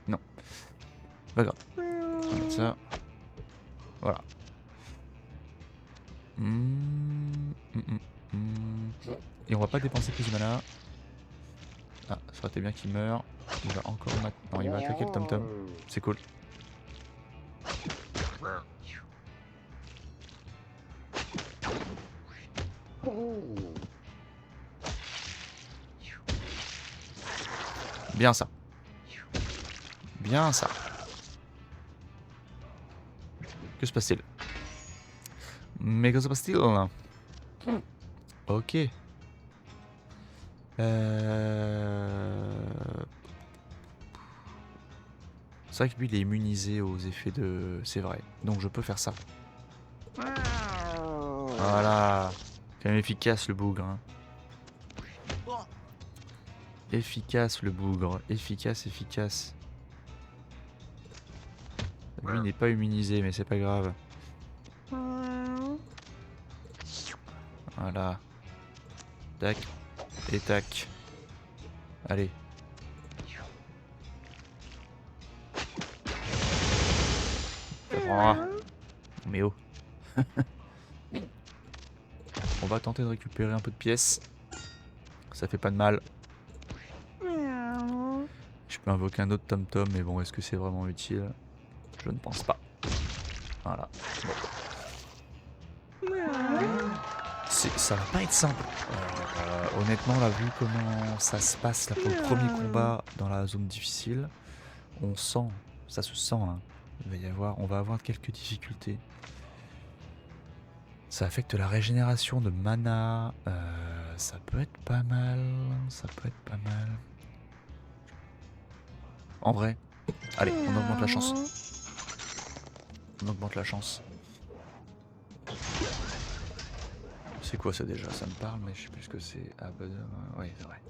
Non. Pas grave. On va mettre ça. Voilà. Et on va pas dépenser plus de mana. Ah, ça aurait été bien qu'il meure. Il va encore non, il va attaquer le tom-tom. C'est cool. Bien ça. Bien ça. Que se passe-t-il? Mais que se passe-t-il? Ok. C'est vrai que lui il est immunisé aux effets de... C'est vrai. Donc je peux faire ça. Voilà. Quand même efficace le bougre. Hein. Efficace le bougre. Efficace, efficace. Lui n'est pas immunisé mais c'est pas grave. Voilà. Tac. Et tac. Allez. Mais oh. On va tenter de récupérer un peu de pièces. Ça fait pas de mal. Je peux invoquer un autre tom-tom, mais bon, est-ce que c'est vraiment utile? Je ne pense pas. Voilà. Bon. Ça va pas être simple. Honnêtement, là, vu comment ça se passe là, pour le premier combat dans la zone difficile, on sent, ça se sent, hein. On va avoir quelques difficultés. Ça affecte la régénération de mana. Ça peut être pas mal. Ça peut être pas mal. En vrai, allez, on augmente la chance. On augmente la chance. C'est quoi ça déjà? Ça me parle, mais je sais plus ce que c'est. Ah bah ouais, c'est vrai.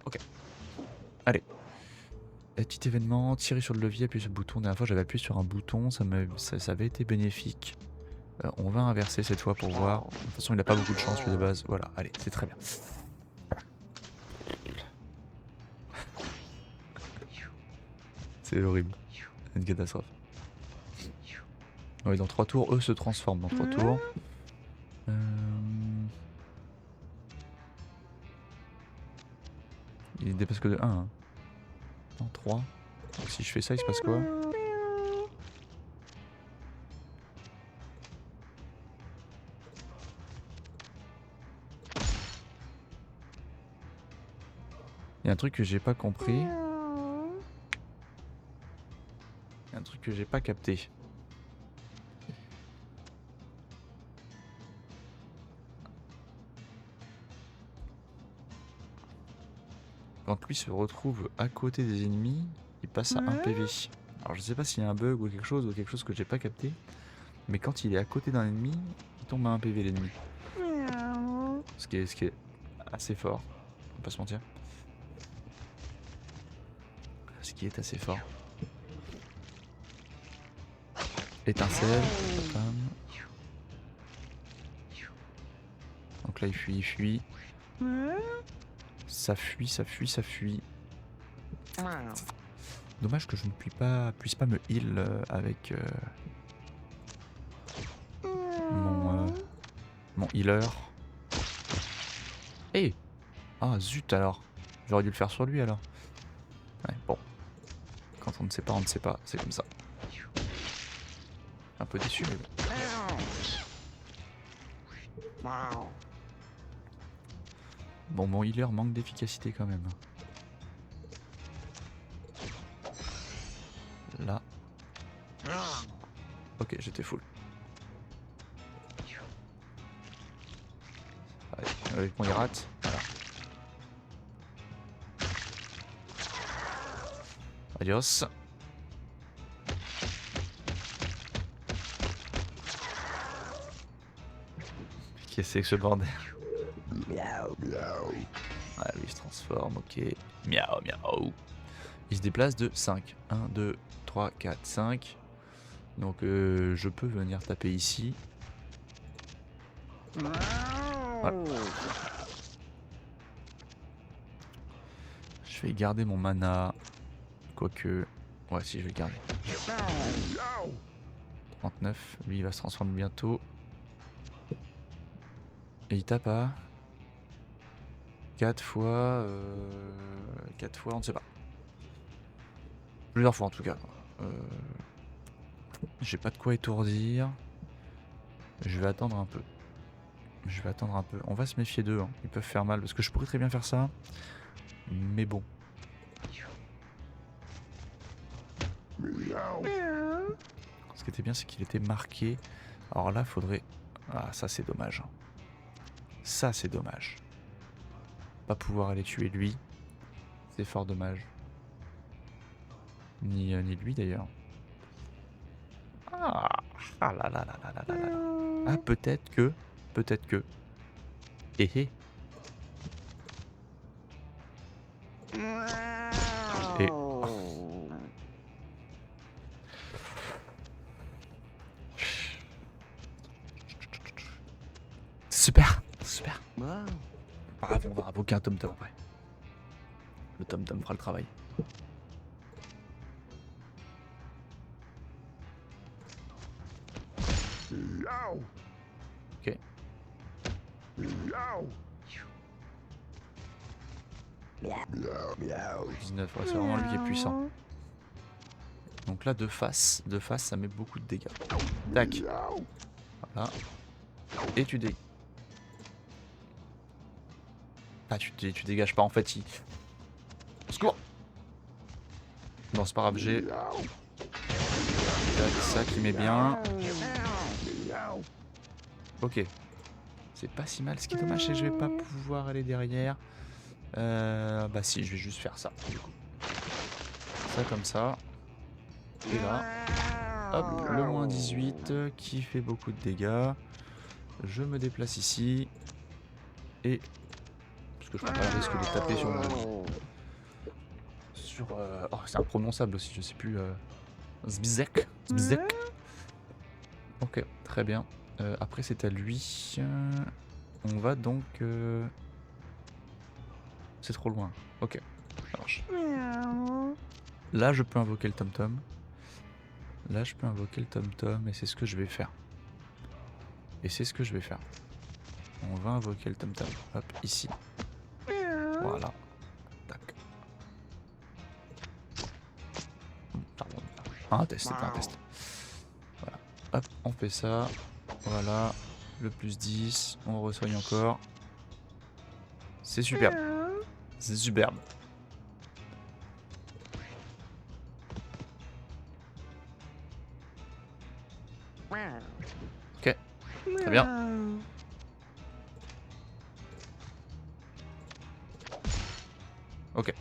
Ok. Allez. Petit événement, tirer sur le levier, appuyer sur le bouton. La dernière fois j'avais appuyé sur un bouton, ça avait été bénéfique. On va inverser cette fois pour voir. De toute façon il n'a pas beaucoup de chance lui de base. Voilà, allez, c'est très bien. C'est horrible. Une catastrophe. Oui, dans 3 tours, eux se transforment dans 3 tours. Il dépasse que de 1. Hein. Non, 3. Donc si je fais ça, il se passe quoi? Il y a un truc que j'ai pas compris. Il y a un truc que j'ai pas capté. Quand lui se retrouve à côté des ennemis, il passe à 1 PV. Alors je sais pas s'il y a un bug ou quelque chose que j'ai pas capté. Mais quand il est à côté d'un ennemi, il tombe à 1 PV l'ennemi. Ce qui est assez fort, on va pas se mentir. Ce qui est assez fort. Étincelle. Pam. Donc là il fuit, il fuit. Ça fuit, ça fuit, ça fuit. Dommage que je ne puisse pas me heal avec mon healer. Eh! Ah zut alors. J'aurais dû le faire sur lui alors. Ouais, bon. Quand on ne sait pas, on ne sait pas. C'est comme ça. Un peu déçu, mais bon. Bon, mon healer manque d'efficacité quand même. Là. Ok, j'étais full. Allez, avec mon irate. Voilà. Adios. Qu'est-ce que c'est que ce bordel? Miaou, miaou. Ah, lui il se transforme, ok. Miaou, miaou. Il se déplace de 5. 1, 2, 3, 4, 5. Donc je peux venir taper ici. Voilà. Je vais garder mon mana. Quoique... Ouais, si, je vais le garder. 39. Lui, il va se transformer bientôt. Et il tape à... 4 fois... 4 fois, on ne sait pas. Plusieurs fois en tout cas. J'ai pas de quoi étourdir. Je vais attendre un peu. Je vais attendre un peu. On va se méfier d'eux. Hein. Ils peuvent faire mal. Parce que je pourrais très bien faire ça. Mais bon. Ce qui était bien, c'est qu'il était marqué. Alors là, faudrait... Ah, ça c'est dommage. Ça c'est dommage. Pas pouvoir aller tuer lui. C'est fort dommage. Ni lui d'ailleurs. Ah, ah là là là là là là là. Ah, peut-être que... Peut-être que... Eh eh. Et... Oh. Super, super. Bravo, on va invoquer un tom-tom après. Le tom-tom fera le travail. Ok. 19, ouais, c'est vraiment lui qui est puissant. Donc là, de face, ça met beaucoup de dégâts. Tac. Voilà. Et tu dégages. Ah, tu dégages pas en fait. Au secours. Non, c'est pas grave, j'ai... Ça qui met bien. Ok. C'est pas si mal. Ce qui est dommage, c'est que je vais pas pouvoir aller derrière. Bah si, je vais juste faire ça, du coup. Ça comme ça. Et là. Hop, le moins 18 qui fait beaucoup de dégâts. Je me déplace ici. Et... Parce que je prends pas le risque de taper sur mon... Oh, c'est imprononçable aussi, je sais plus... Zbizek. Zbizek. Ok, très bien. Après c'est à lui. On va donc... C'est trop loin. Ok, ça marche. Là je peux invoquer le tom-tom. Là je peux invoquer le tom-tom et c'est ce que je vais faire. On va invoquer le tom-tom. Hop, ici. Voilà. Tac. Pardon. Un test, c'était un test. Voilà. Hop, on fait ça. Voilà. Le plus 10. On resoigne encore. C'est superbe. C'est superbe. Ok. Très bien. Ok.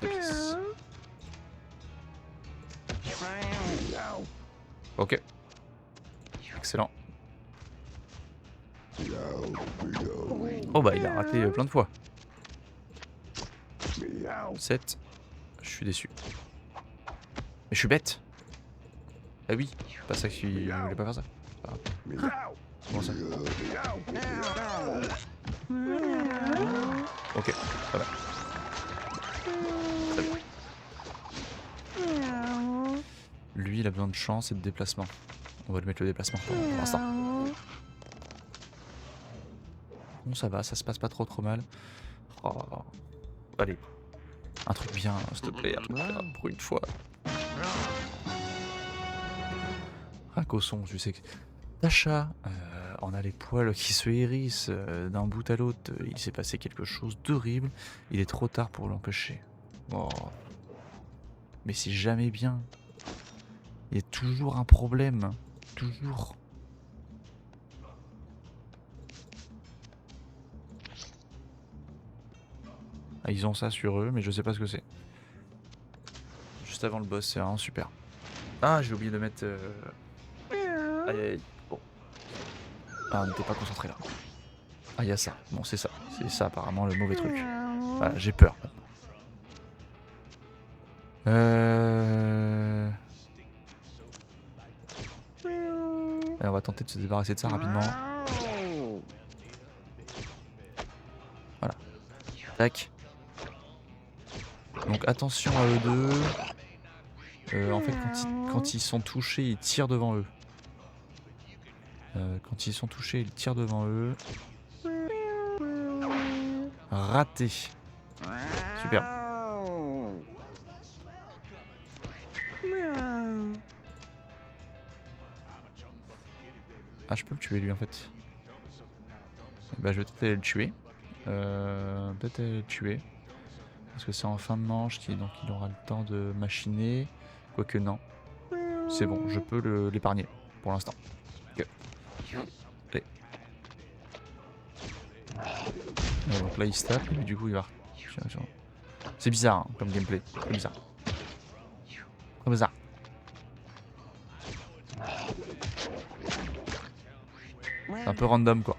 2 pièces. Ok. Excellent. Oh bah il a raté plein de fois. 7. Je suis déçu. Mais je suis bête. Ah oui, c'est pas ça que je voulais pas faire ça. Ah. Comment ça? Ok, ça va. Très bien. Lui il a besoin de chance et de déplacement. On va lui mettre le déplacement pour l'instant. Bon ça va, ça se passe pas trop mal. Oh. Allez. Un truc bien, s'il te plaît, un truc bien pour une fois. Un cosson, tu sais que... Tasha, on a les poils qui se hérissent d'un bout à l'autre. Il s'est passé quelque chose d'horrible. Il est trop tard pour l'empêcher. Oh. Mais c'est jamais bien. Il y a toujours un problème. Toujours. Ah, ils ont ça sur eux, mais je sais pas ce que c'est. Juste avant le boss, c'est vraiment super. Ah, j'ai oublié de mettre... Aïe aïe. Bon. Ah, on n'était pas concentré là. Ah, il y a ça. Bon, c'est ça. C'est ça, apparemment, le mauvais truc. Voilà, j'ai peur. Allez, on va tenter de se débarrasser de ça rapidement. Voilà. Tac. Donc attention à eux deux. En fait, quand ils sont touchés, ils tirent devant eux. Quand ils sont touchés, ils tirent devant eux. Raté. Super. Ah, je peux le tuer lui en fait. Bah, je vais peut-être aller le tuer. Peut-être aller le tuer. Parce que c'est en fin de manche, donc il aura le temps de machiner. Quoique non. C'est bon, je peux l'épargner pour l'instant. Okay. Allez. Donc là il se tape, et du coup il va. C'est bizarre hein, comme gameplay. C'est bizarre. Très bizarre. C'est un peu random quoi.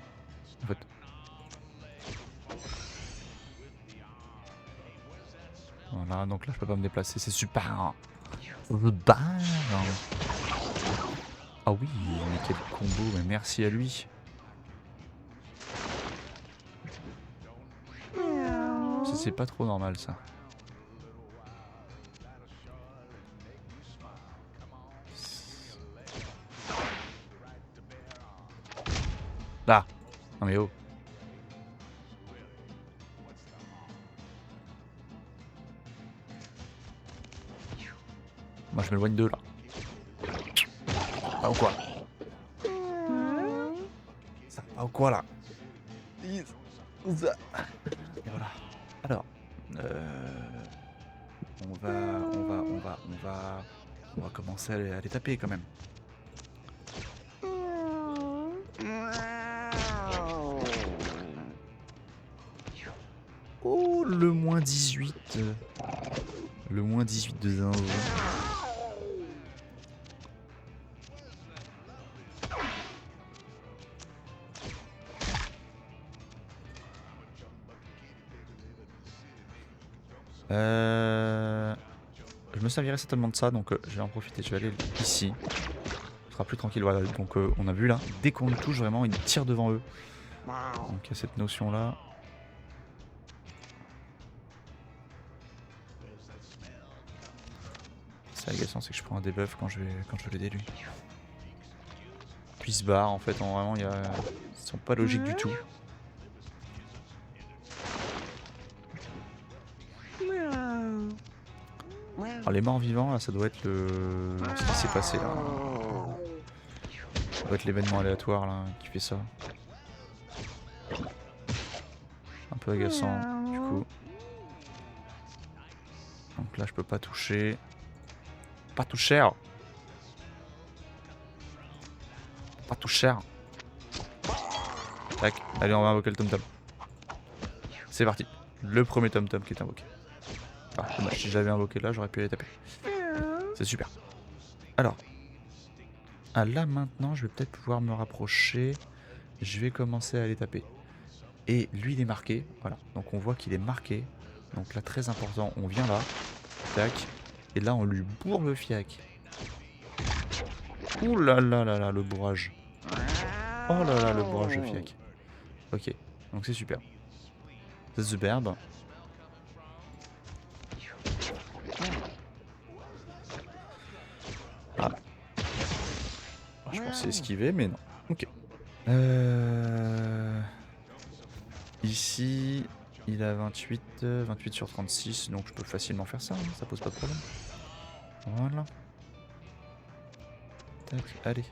En fait. Voilà, donc là je peux pas me déplacer, c'est super. Ah oui, mais quel combo, mais merci à lui. Ça c'est pas trop normal ça. Là. Non mais oh. Moi je m'éloigne d'eux là. Ça va ou quoi? Ça va ou quoi là? Et voilà. Alors. On va commencer à les taper quand même. Oh, le moins 18. Le moins 18 de Zinzo. Je me servirai certainement de ça, donc je vais en profiter. Je vais aller ici. Ce sera plus tranquille. Voilà, donc on a vu là. Dès qu'on le touche, vraiment, il tire devant eux. Donc il y a cette notion là. C'est agaçant, c'est que je prends un debuff quand je veux l'aider lui. Puis il se barre en fait, vraiment ils sont pas logiques du tout. Alors les morts vivants là ça doit être ce qui s'est passé là. Ça doit être l'événement aléatoire là qui fait ça. Un peu agaçant du coup. Donc là je peux pas toucher. Pas tout cher. Pas tout cher. Tac. Allez, on va invoquer le tom-tom. C'est parti. Le premier tom-tom qui est invoqué. Ah, dommage. Si j'avais invoqué là, j'aurais pu les taper. C'est super. Alors. Ah là maintenant je vais peut-être pouvoir me rapprocher. Je vais commencer à les taper. Et lui il est marqué, voilà. Donc on voit qu'il est marqué. Donc là très important, on vient là. Tac. Et là on lui bourre le fiac. Ouh là là là là, le bourrage. Oh là là, le bourrage de fiac. Ok, donc c'est super. C'est superbe. Ah. Je pensais esquiver, mais non. Ok. Ici, il a 28, 28 sur 36, donc je peux facilement faire ça, hein, ça pose pas de problème. Voilà. Tac, allez.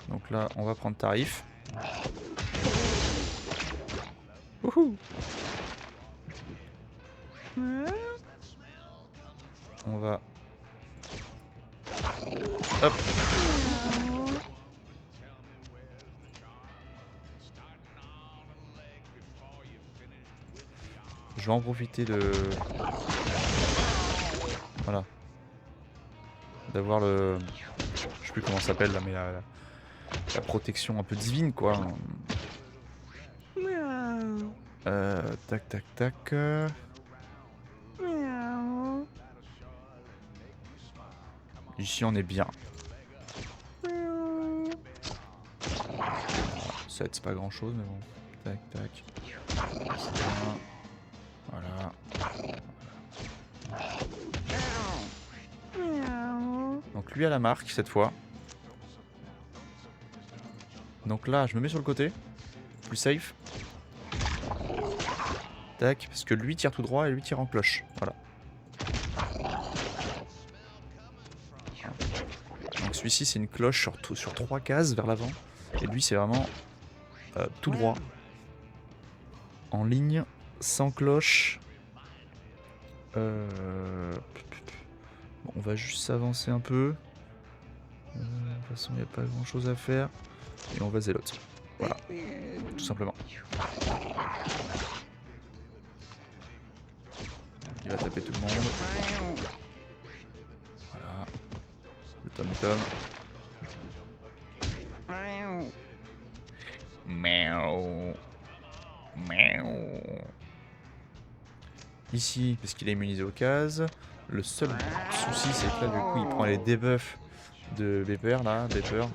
Donc là, on va prendre tarif. Wouhou! On va... Hop! Je vais en profiter de... Voilà. D'avoir le... Je sais plus comment ça s'appelle là, mais la protection un peu divine, quoi. Tac, tac, tac. Ici, on est bien. Ça aide pas grand chose, mais bon. Tac, tac. C'est bien. Voilà. Donc lui à la marque cette fois. Donc là, je me mets sur le côté. Plus safe. Tac, parce que lui tire tout droit et lui tire en cloche. Voilà. Donc celui-ci, c'est une cloche sur 3 cases vers l'avant. Et lui, c'est vraiment tout droit. En ligne, sans cloche. Bon, on va juste s'avancer un peu. De toute façon, il n'y a pas grand-chose à faire. Et on va zélote. Voilà, tout simplement. Il va taper tout le monde. Voilà. Le tom-tom. Miaou. Miaou. Ici, parce qu'il est immunisé aux cases. Le seul souci, c'est que là, du coup, il prend les debuffs de Beeper, là. Beeper.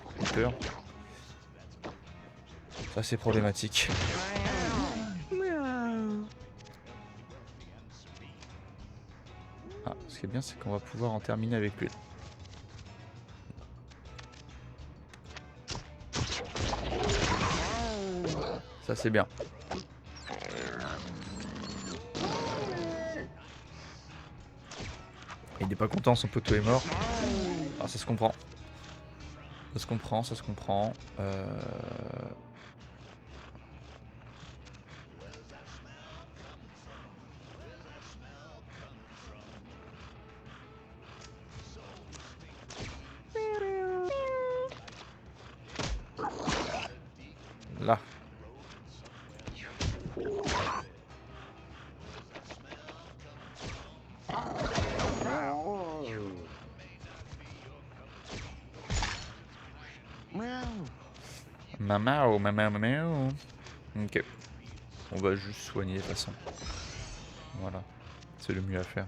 Ça, c'est problématique. Ah, ce qui est bien, c'est qu'on va pouvoir en terminer avec lui. Ça, c'est bien. Il n'est pas content, son poteau est mort. Ah, ça se comprend. Ça se comprend, ça se comprend. Là. Mamao, mamao. Ok. On va juste soigner de toute façon. Voilà. C'est le mieux à faire.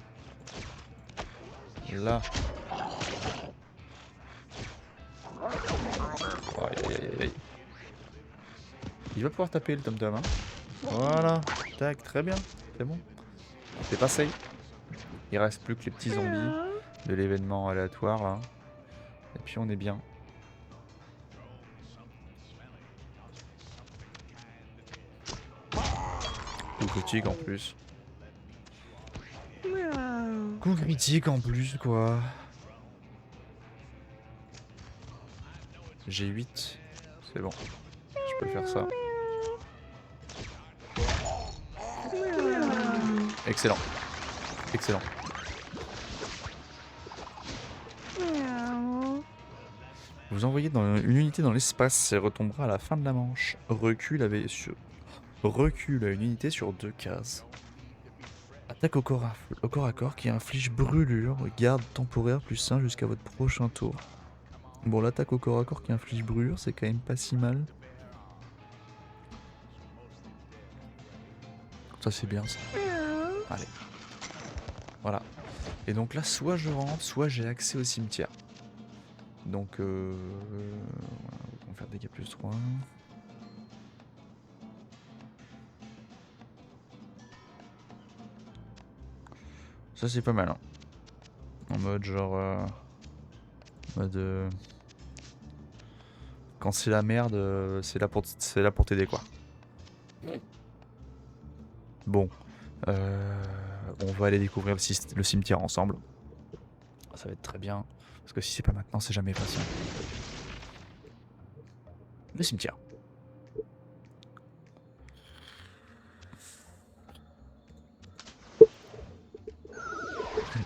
Là. Aïe, aïe, aïe, aïe. Il va pouvoir taper le tom-tom. Hein. Voilà. Tac, très bien. C'est bon. C'est passé. Il reste plus que les petits zombies de l'événement aléatoire là. Et puis on est bien. Coup critique en plus. Coup critique en plus quoi. J'ai 8. C'est bon. Je peux faire ça. Excellent. Excellent. Vous envoyez dans une unité dans l'espace et retombera à la fin de la manche. Recule à une unité sur 2 cases. Attaque au corps à corps qui inflige brûlure, garde temporaire plus 1 jusqu'à votre prochain tour. Bon, l'attaque au corps à corps qui inflige brûlure, c'est quand même pas si mal. Ça c'est bien ça. Allez. Voilà. Et donc là, soit je rentre, soit j'ai accès au cimetière. Donc voilà, on va faire dégâts plus 3. Ça c'est pas mal hein. En mode genre... quand c'est la merde, c'est là pour t'aider quoi. Bon. On va aller découvrir le cimetière ensemble. Ça va être très bien. Parce que si c'est pas maintenant, c'est jamais facile. Le cimetière.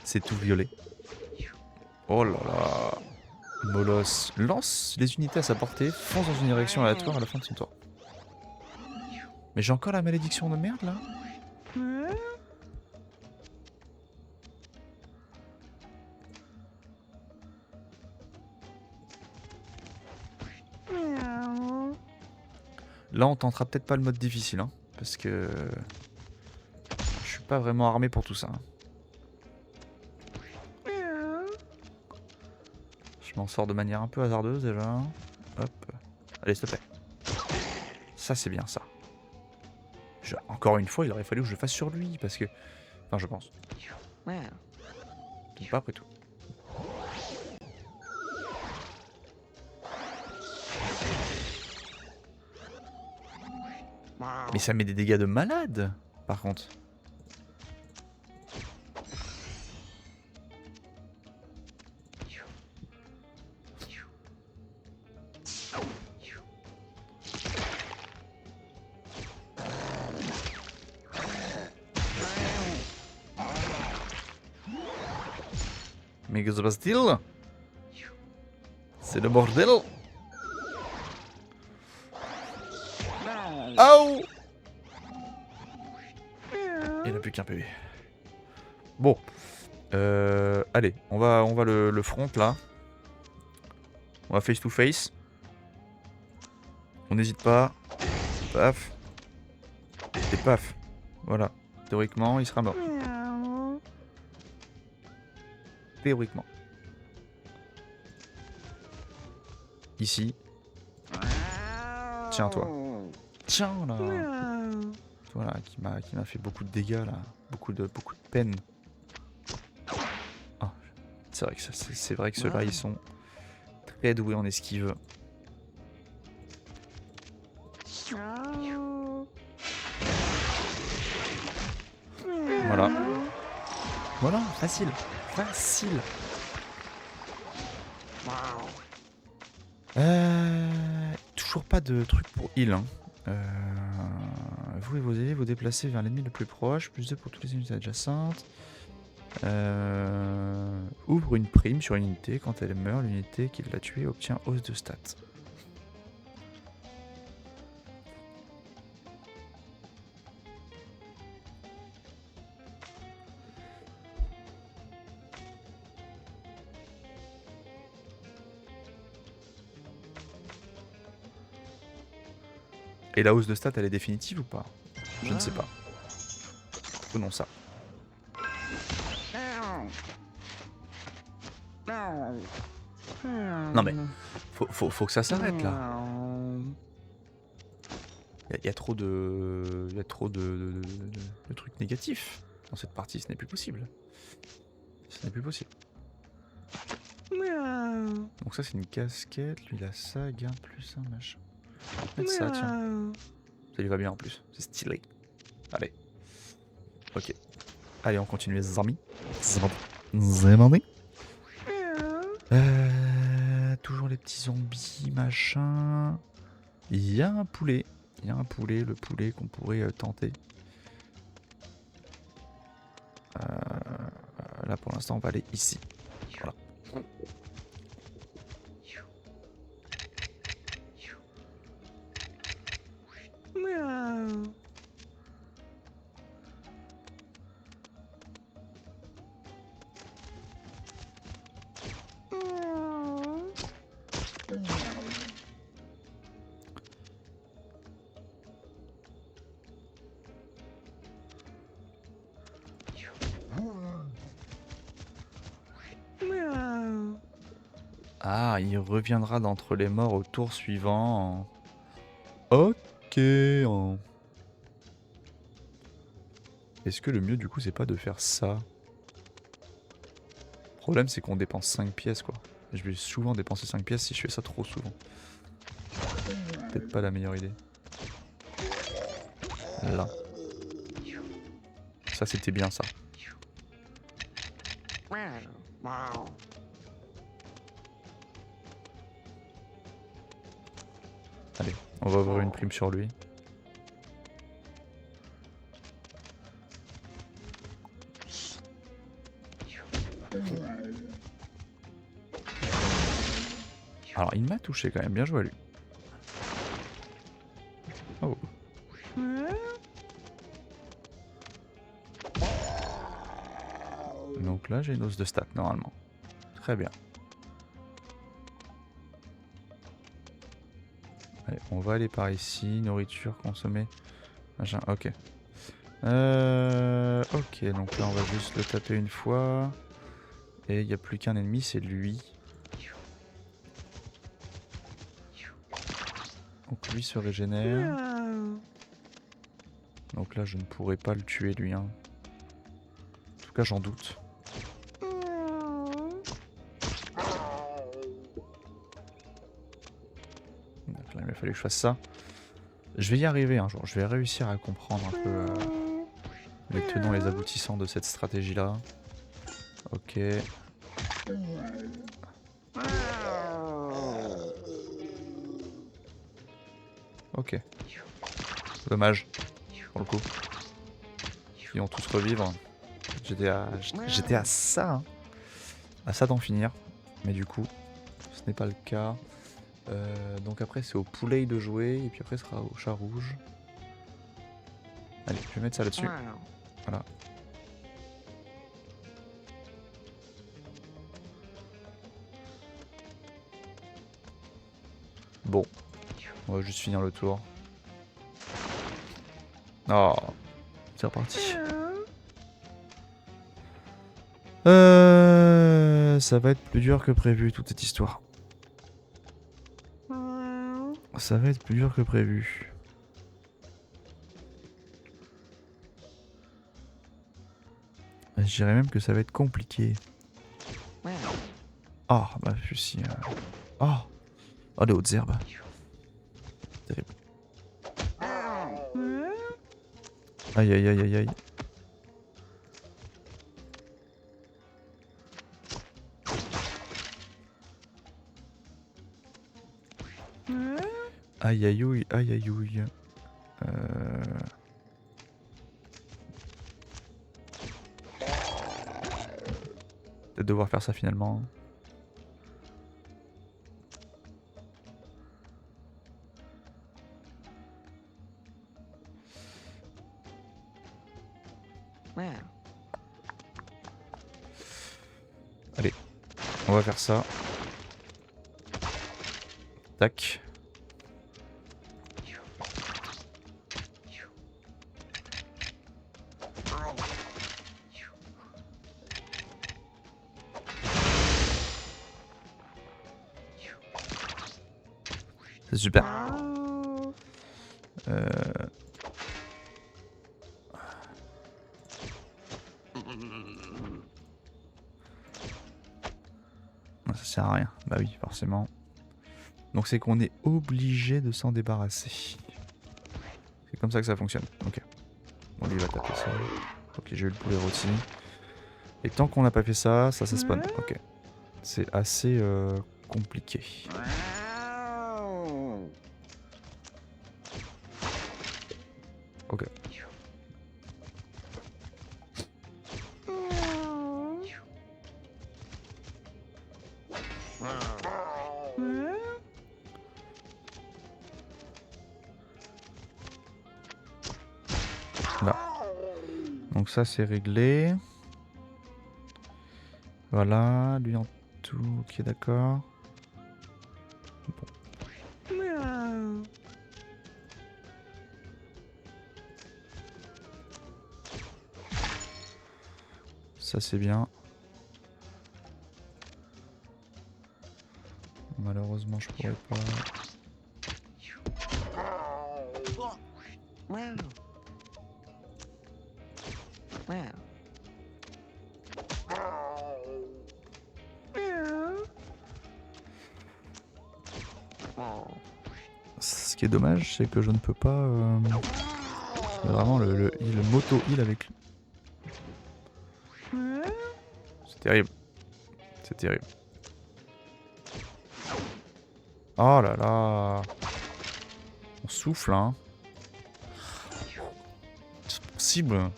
C'est tout violet. Oh là là. Molosse. Lance les unités à sa portée, fonce dans une direction aléatoire à la fin de son tour. Mais j'ai encore la malédiction de merde là. Là on tentera peut-être pas le mode difficile hein, parce que je suis pas vraiment armé pour tout ça. Hein. Je m'en sors de manière un peu hasardeuse déjà. Hop. Allez s'il te plaît. Ça c'est bien ça. Encore une fois il aurait fallu que je le fasse sur lui parce que... Enfin je pense. Pas après tout. Mais ça met des dégâts de malade par contre. Mais que se passe-t-il? C'est le bordel. Oh! Il n'a plus qu'un PV. Bon. Allez, on va le front là. On va face to face. On n'hésite pas. Paf. Et paf. Voilà. Théoriquement, il sera mort. Théoriquement. Ici. Tiens toi. Tiens là. Voilà, qui m'a fait beaucoup de dégâts là. Beaucoup de peine. Oh, c'est vrai que ceux-là ils sont très doués en esquive. Voilà. Voilà, facile. Facile. Toujours pas de truc pour heal. Hein. Vous et vos alliés vous déplacez vers l'ennemi le plus proche. Plus 2 pour toutes les unités adjacentes. Ouvre une prime sur une unité. Quand elle meurt, l'unité qui l'a tuée obtient hausse de stats. Et la hausse de stats, elle est définitive ou pas? Je ne sais pas. Prenons ça. Non mais, faut que ça s'arrête là. Il y a trop de... de trucs négatifs dans cette partie, ce n'est plus possible. Ce n'est plus possible. Donc ça c'est une casquette, lui il a ça, garde plus un machin. Mettre ça, tiens. Ça lui va bien en plus, c'est stylé. Allez. Ok. Allez, on continue les amis. Toujours les petits zombies, machin. Il y a un poulet. Il y a un poulet, le poulet qu'on pourrait tenter. Là pour l'instant on va aller ici. Voilà. Ah, il reviendra d'entre les morts au tour suivant. Ok. Est-ce que le mieux du coup c'est pas de faire ça? Le problème c'est qu'on dépense 5 pièces quoi. Je vais souvent dépenser 5 pièces si je fais ça trop souvent. Peut-être pas la meilleure idée. Là. Ça c'était bien ça. Allez, on va avoir une prime sur lui. Alors il m'a touché quand même, bien joué à lui. Oh. Donc là j'ai une hausse de stats normalement. Très bien. Allez, on va aller par ici, nourriture consommée. Machin, ok. Ok, donc là on va juste le taper une fois. Et il n'y a plus qu'un ennemi, c'est lui. Donc lui se régénère. Donc là je ne pourrais pas le tuer lui. Hein. En tout cas j'en doute. Donc là il m'a fallu que je fasse ça. Je vais y arriver un jour, je vais réussir à comprendre un peu les tenants et les aboutissants de cette stratégie là. Ok. Ok. Dommage. Pour le coup. Ils vont tous revivre. J'étais à ça. Hein. À ça d'en finir. Mais du coup, ce n'est pas le cas. Donc après c'est au poulet de jouer. Et puis après ce sera au chat rouge. Allez, je vais mettre ça là-dessus. Voilà. Bon. On va juste finir le tour. Oh. C'est reparti. Ça va être plus dur que prévu toute cette histoire. Ça va être plus dur que prévu. Je dirais même que ça va être compliqué. Ah, bah si. Oh. Oh, les hautes herbes. Terrible. Aïe aïe aïe aïe aïe. Aïe aïe aïe aïe aïe aïe. Peut-être devoir faire ça finalement. Allez, on va faire ça. Tac. C'est super. Ça sert à rien. Bah oui, forcément. Donc c'est qu'on est obligé de s'en débarrasser. C'est comme ça que ça fonctionne. Ok. Bon, lui il va taper ça. Ok, j'ai eu le poulet rôti. Et tant qu'on n'a pas fait ça, ça spawn. Ok. C'est assez compliqué. Ok. Là. Donc ça c'est réglé. Voilà, lui en tout. Ok, d'accord. Bon. Ça c'est bien. pourrais pas... Ce qui est dommage, c'est que je ne peux pas... Il y a vraiment le moto-heal avec lui. C'est terrible. C'est terrible. Oh là là. On souffle, hein. C'est possible.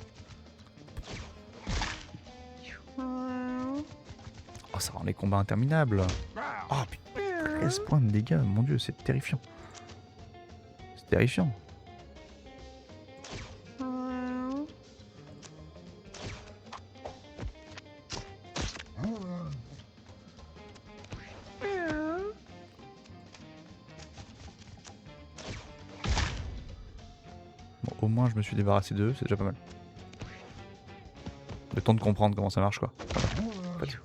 Oh, ça rend les combats interminables. Oh putain, 13 points de dégâts. Mon dieu, c'est terrifiant. C'est terrifiant. Bon, au moins je me suis débarrassé d'eux, c'est déjà pas mal. Le temps de comprendre comment ça marche quoi. Voilà. En fait.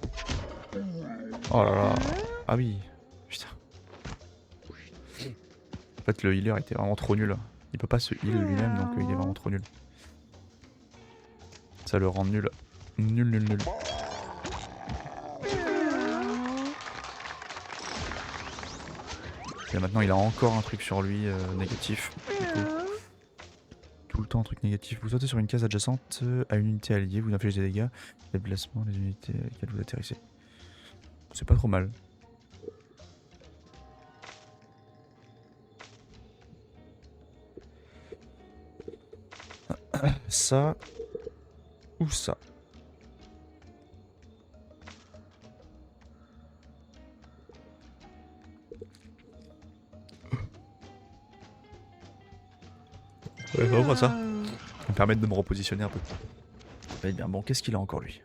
Oh là là. Ah oui. Putain. En fait le healer était vraiment trop nul. Il peut pas se heal lui-même donc il est vraiment trop nul. Ça le rend nul. Nul nul nul. Et maintenant il a encore un truc sur lui négatif. Tout le temps un truc négatif. Vous sautez sur une case adjacente à une unité alliée, vous infligez des dégâts, déplacement des unités auxquelles vous atterrissez. C'est pas trop mal. Ça ou ça. Ouais, vraiment ça. Ça me permet de me repositionner un peu. Ça va être bien. Bon, qu'est-ce qu'il a encore lui?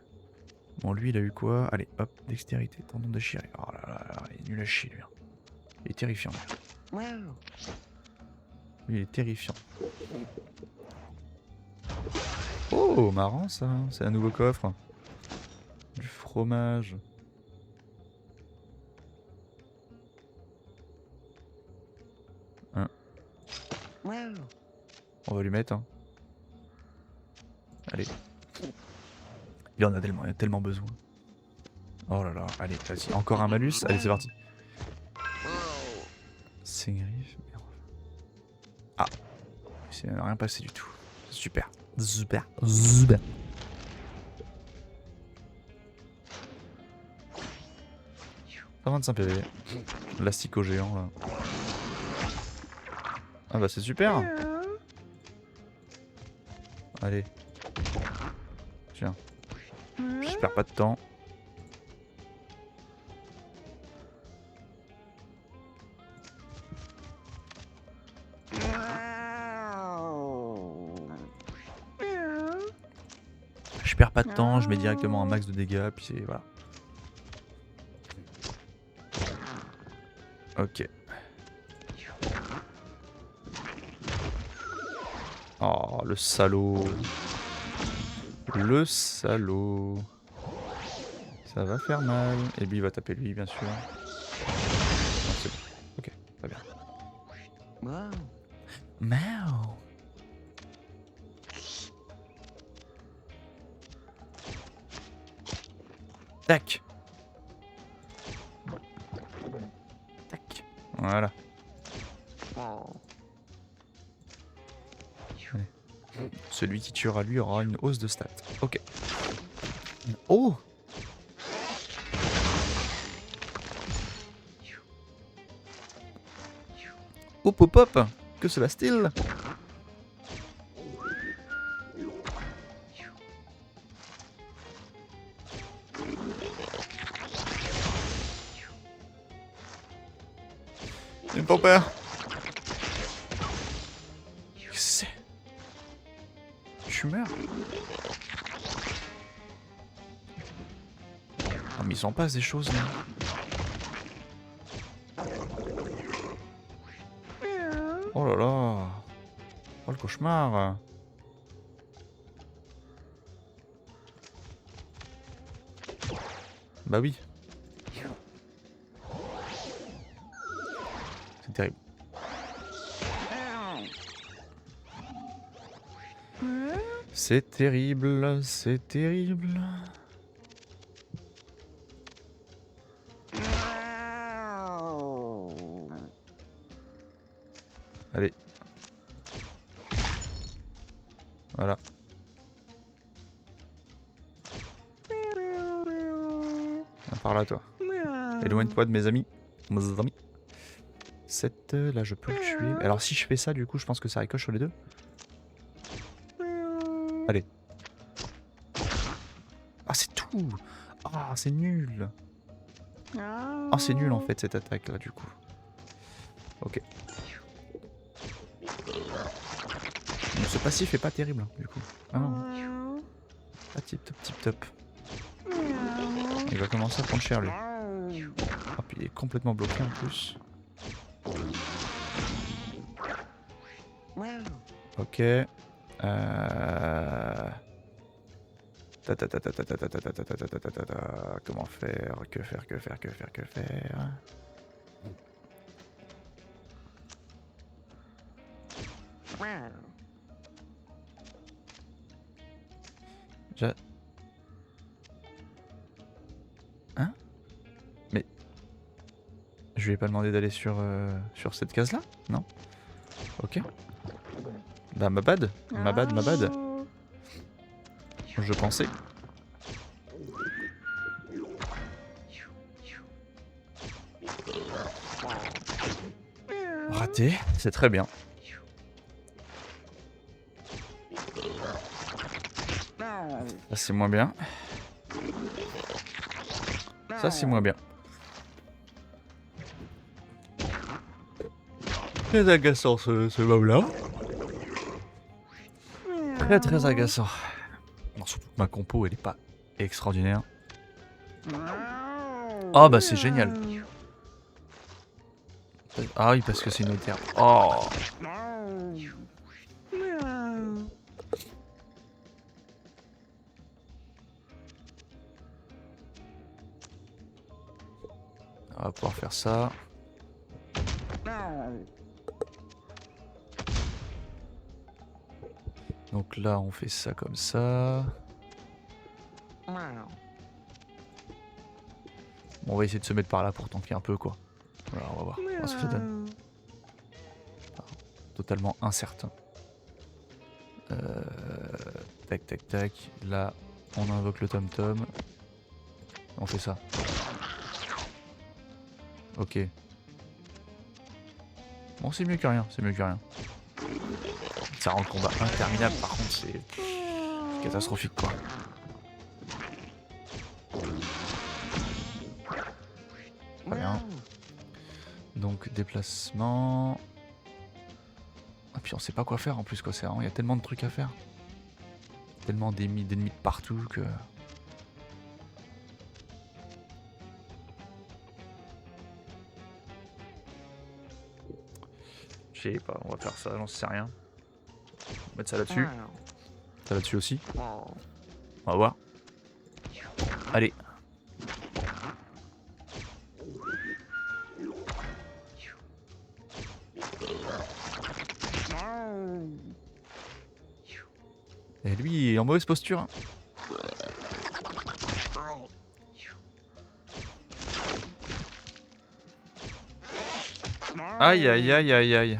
Bon, lui il a eu quoi? Allez, hop, dextérité, tendon déchiré. Oh là là là, il est nul à chier lui. Il est terrifiant. Lui, il est terrifiant. Oh, marrant ça. C'est un nouveau coffre. Du fromage. Hein. On va lui mettre. Hein. Allez. Il en a tellement besoin. Oh là là, allez, vas-y. Encore un malus. Allez, c'est parti. C'est griffe. Ah. Il s'est rien passé du tout. Super. Super. Super. Pas 25 PV. L'asticot géant là. Ah bah c'est super. Allez. Tiens. Je perds pas de temps. Je perds pas de temps, je mets directement un max de dégâts, puis c'est... voilà. Ok. Oh, le salaud. Le salaud. Ça va faire mal. Et lui, il va taper lui, bien sûr. Non, c'est bon. Ok, très bien. Mao. Tac. Tac. Voilà. Allez. Celui qui tuera lui aura une hausse de stats. Ok. Oh. Hop hop hop. Que cela style. J'ai pas peur. Qu'est-ce que c'est? Je meurs. Oh mais il s'en passe des choses là. Oh là là. Oh le cauchemar. Bah oui. C'est terrible, c'est terrible. Allez. Voilà. Viens par là, toi. Éloigne-toi de mes amis. Mes amis. 7, là je peux le tuer. Alors si je fais ça, du coup, je pense que ça ricoche sur les deux. Allez. Ah, c'est tout. Ah, c'est nul. Ah, c'est nul en fait cette attaque là, du coup. Ok. Bon, ce passif est pas terrible, du coup. Ah non. Pas tip top, tip top. Il va commencer à prendre cher lui. Ah, puis il est complètement bloqué en plus. Ok. Comment faire? Que faire? Que faire? Que faire? Que faire? Hein? Mais je lui ai pas demandé d'aller sur cette case là? Non? Ok. Bah ma bad. Ma bad, ma bad. Je pensais. Raté, c'est très bien. Ça c'est moins bien. Ça c'est moins bien. Très agaçant ce mob là. Très très agaçant. Non, surtout que ma compo elle est pas extraordinaire. Oh bah c'est génial. Ah oui parce que c'est une autre herbe. Oh. On va pouvoir faire ça. Donc là on fait ça comme ça. Bon, on va essayer de se mettre par là pour tanker un peu quoi. Voilà, on va voir ce que ça donne. Ah, totalement incertain. Tac tac tac. Là on invoque le tom tom. On fait ça. Ok. Bon c'est mieux que rien, c'est mieux que rien. Ça rend le combat interminable par contre c'est catastrophique quoi. Très bien. Donc déplacement. Ah puis on sait pas quoi faire en plus quoi, c'est il y a tellement de trucs à faire. Tellement d'ennemis de partout que. Je sais pas, on va faire ça, j'en sais rien. On va mettre ça là-dessus. Ça là-dessus aussi. On va voir. Allez. Et lui il est en mauvaise posture. Hein. Aïe aïe aïe aïe aïe.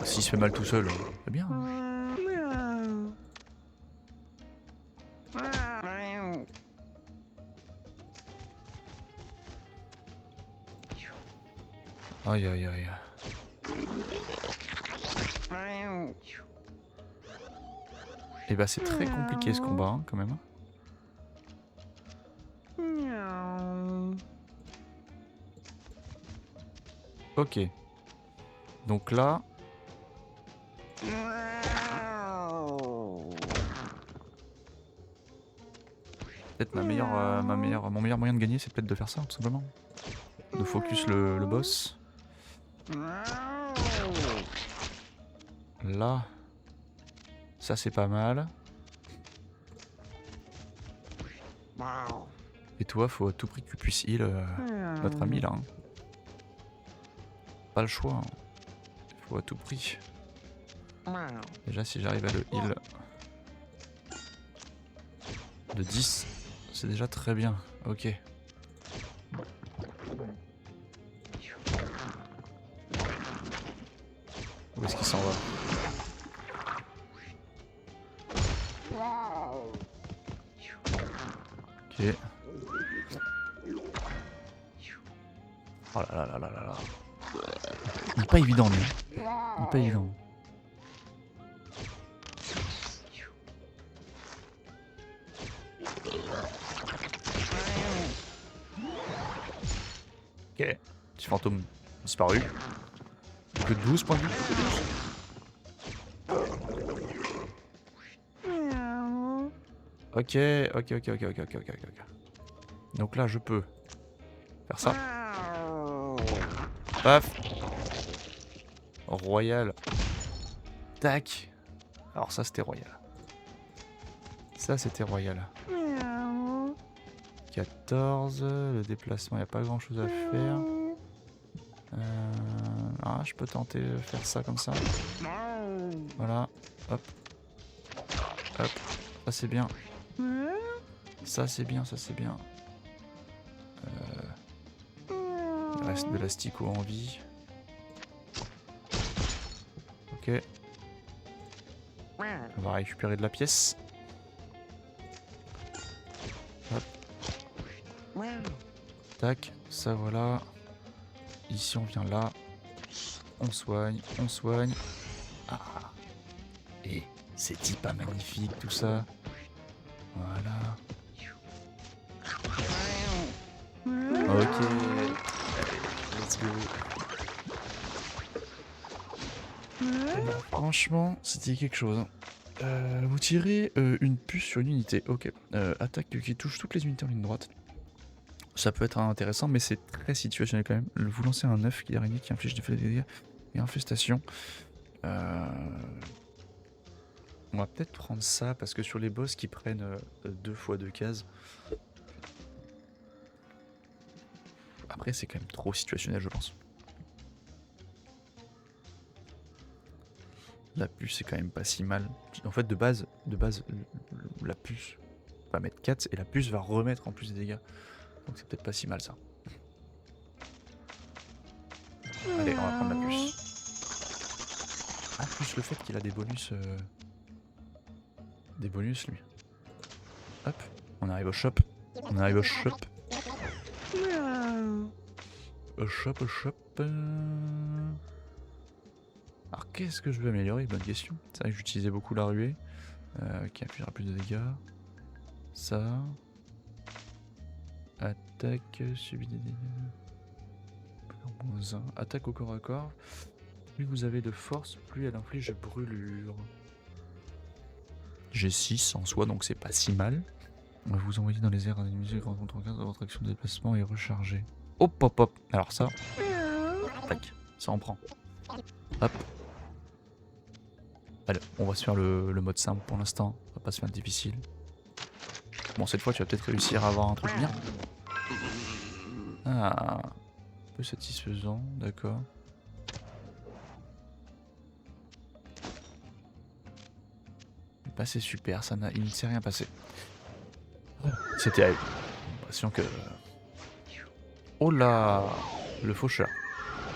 S'il se fait mal tout seul, c'est bien. Aïe aïe aïe. Et bah c'est très compliqué ce combat hein, quand même. Ok. Donc là. Peut-être mon meilleur moyen de gagner c'est peut-être de faire ça tout simplement. De focus le boss. Là. Ça c'est pas mal. Et toi, faut à tout prix que tu puisses heal notre ami là. Hein. Pas le choix. Hein. Faut à tout prix. Déjà, si j'arrive à le heal de 10, c'est déjà très bien. Ok. Où est-ce qu'il s'en va? Ok. Oh là là là là là là. Il est pas évident lui. Il est pas évident. Ok. Petit fantôme disparu. Que 12 points de vie. Ok, ok, ok, ok, ok, ok, ok, ok. Donc là, je peux faire ça. Paf. Royal. Tac. Alors ça, c'était royal. Ça, c'était royal. 14. Le déplacement, il n'y a pas grand-chose à faire. Ah, je peux tenter de faire ça comme ça. Voilà. Hop. Hop. Ça, c'est bien. Ça, c'est bien, ça, c'est bien. Il reste de l'asticot en vie. Ok. On va récupérer de la pièce. Hop. Tac, ça voilà. Ici on vient là. On soigne, on soigne. Ah. Et c'est pas magnifique tout ça. Voilà. Ok. Let's go. Franchement, c'était quelque chose. Hein. Vous tirez une puce sur une unité. Ok. Attaque qui touche toutes les unités en ligne droite. Ça peut être intéressant, mais c'est très situationnel quand même. Vous lancez un œuf qui d'araignée qui inflige des dégâts et infestation. On va peut-être prendre ça parce que sur les boss qui prennent 2 fois 2 cases. Après, c'est quand même trop situationnel, je pense. La puce, c'est quand même pas si mal. En fait, de base, la puce va mettre 4 et la puce va remettre en plus des dégâts. Donc c'est peut-être pas si mal ça. Allez, on va prendre la puce. Ah, plus le fait qu'il a des bonus. Des bonus, lui. Hop, on arrive au shop. On arrive au shop. Au shop, au shop. Alors qu'est-ce que je veux améliorer? Bonne question. C'est vrai que j'utilisais beaucoup la ruée. Qui infligera plus de dégâts. Ça. Attaque, subit des dégâts. -1. Attaque au corps à corps. Plus vous avez de force, plus elle inflige brûlure. J'ai 6 en soi, donc c'est pas si mal. On va vous envoyer dans les airs un ennemi grand contre 15 votre action de déplacement est rechargée. Hop hop hop. Alors ça. Tac. Ça en prend. Hop. Allez, on va se faire le mode simple pour l'instant. On va pas se faire le difficile. Bon, cette fois, tu vas peut-être réussir à avoir un truc bien. Ah. Un peu satisfaisant, d'accord. Bah, c'est super, il ne s'est rien passé. C'est terrible. J'ai l'impression que... Oh là! Le faucheur.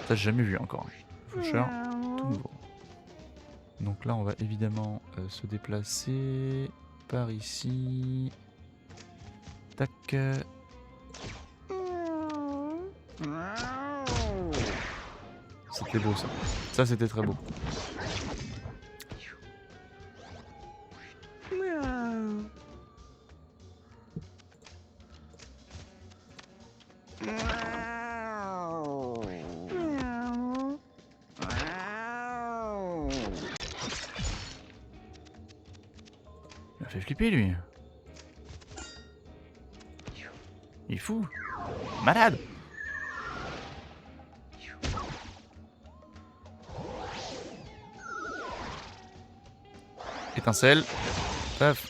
Ça, j'ai jamais vu encore. Le faucheur, tout nouveau. Donc là, on va évidemment se déplacer par ici. Tac. C'était beau ça. Ça, c'était très beau. Il m'a fait flipper lui. Il est fou. Malade. Étincelle. Paf.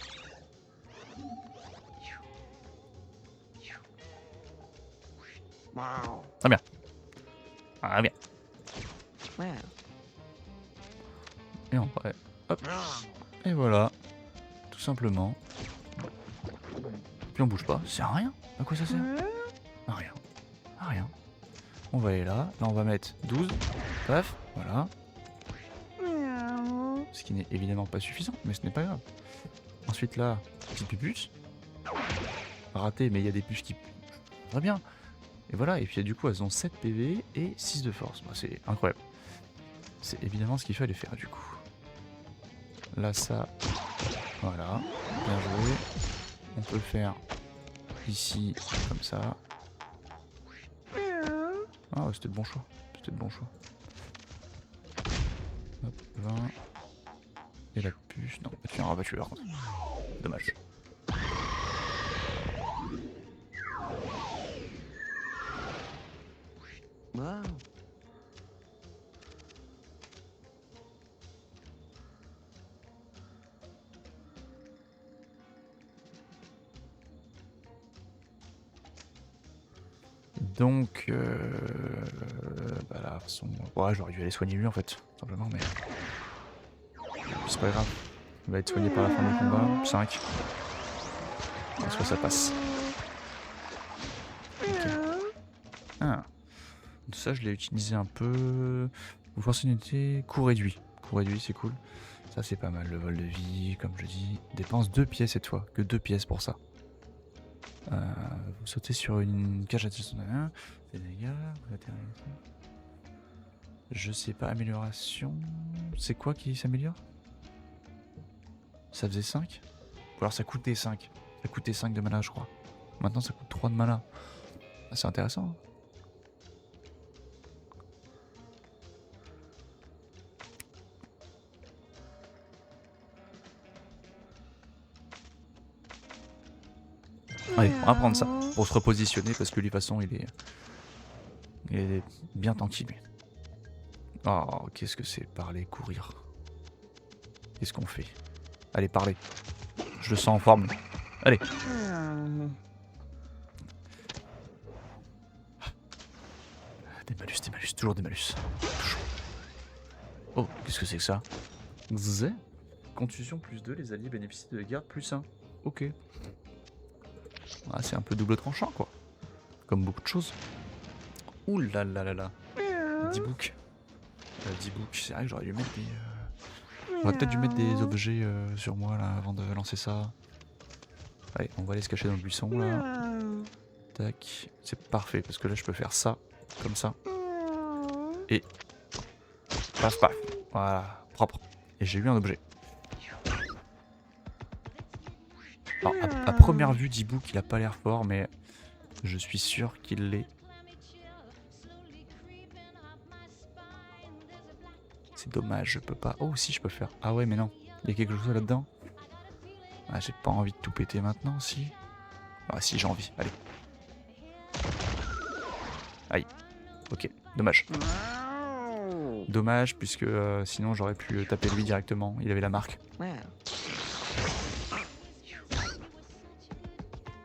Très bien. Ah bien. Et en vrai, hop. Et voilà. Tout simplement. Puis on bouge pas. C'est à rien. À quoi ça sert? À rien. À rien. On va aller là. Là on va mettre 12. Paf. Voilà. Ce qui n'est évidemment pas suffisant, mais ce n'est pas grave. Ensuite là, petite pupuce. Raté, mais il y a des puces qui... Très bien. Et voilà, et puis du coup elles ont 7 PV et 6 de force. Bah, c'est incroyable. C'est évidemment ce qu'il fallait faire du coup. Là ça... Voilà. Bien joué. On peut le faire ici, comme ça. Ah ouais, c'était le bon choix. C'était le bon choix. Hop, 20. Et la puce... Non, tu es un rabattu par contre. Dommage. Donc, bah là, de toute façon, ouais, j'aurais dû aller soigner lui en fait, simplement, mais c'est pas grave. Il va être soigné par la fin du combat. 5. En soit ça passe. Ok. Ah. Tout ça, je l'ai utilisé un peu. Fonctionnalité, coût réduit. Coût réduit, c'est cool. Ça, c'est pas mal. Le vol de vie, comme je dis. Dépense 2 pièces cette fois. Que 2 pièces pour ça. Vous sautez sur une cage à 1, c'est des dégâts, vous atterrissez. Je sais pas, amélioration. C'est quoi qui s'améliore? Ça faisait 5? Ou alors ça coûtait 5. Ça coûtait 5 de mana, je crois. Maintenant ça coûte 3 de mana. Ah, c'est intéressant. Hein. Allez, on va prendre ça pour se repositionner parce que lui, de toute façon, il est bien tanky, lui. Oh, qu'est-ce que c'est parler, courir. Qu'est-ce qu'on fait? Allez, parlez. Je le sens en forme. Allez. Des malus, toujours des malus. Toujours. Oh, qu'est-ce que c'est que ça? Zé. Contusion plus 2, les alliés bénéficient de garde plus 1. Ok. Ah, c'est un peu double tranchant, quoi. Comme beaucoup de choses. Ouh là là là là. 10 books. 10 books, c'est vrai que j'aurais dû mettre des... J'aurais peut-être dû mettre des objets sur moi, là, avant de lancer ça. Allez, on va aller se cacher dans le buisson, là. Tac. C'est parfait, parce que là, je peux faire ça, comme ça. Et... Paf, paf. Voilà, propre. Et j'ai eu un objet. Alors, à première vue, D-Book, il a pas l'air fort, mais je suis sûr qu'il l'est. C'est dommage, je peux pas... Oh, si, je peux faire... Ah ouais, mais non. Il y a quelque chose là-dedans. Ah, j'ai pas envie de tout péter maintenant, si. Ah si, j'ai envie, allez. Aïe. Ok, dommage. Dommage, puisque sinon j'aurais pu taper lui directement. Il avait la marque.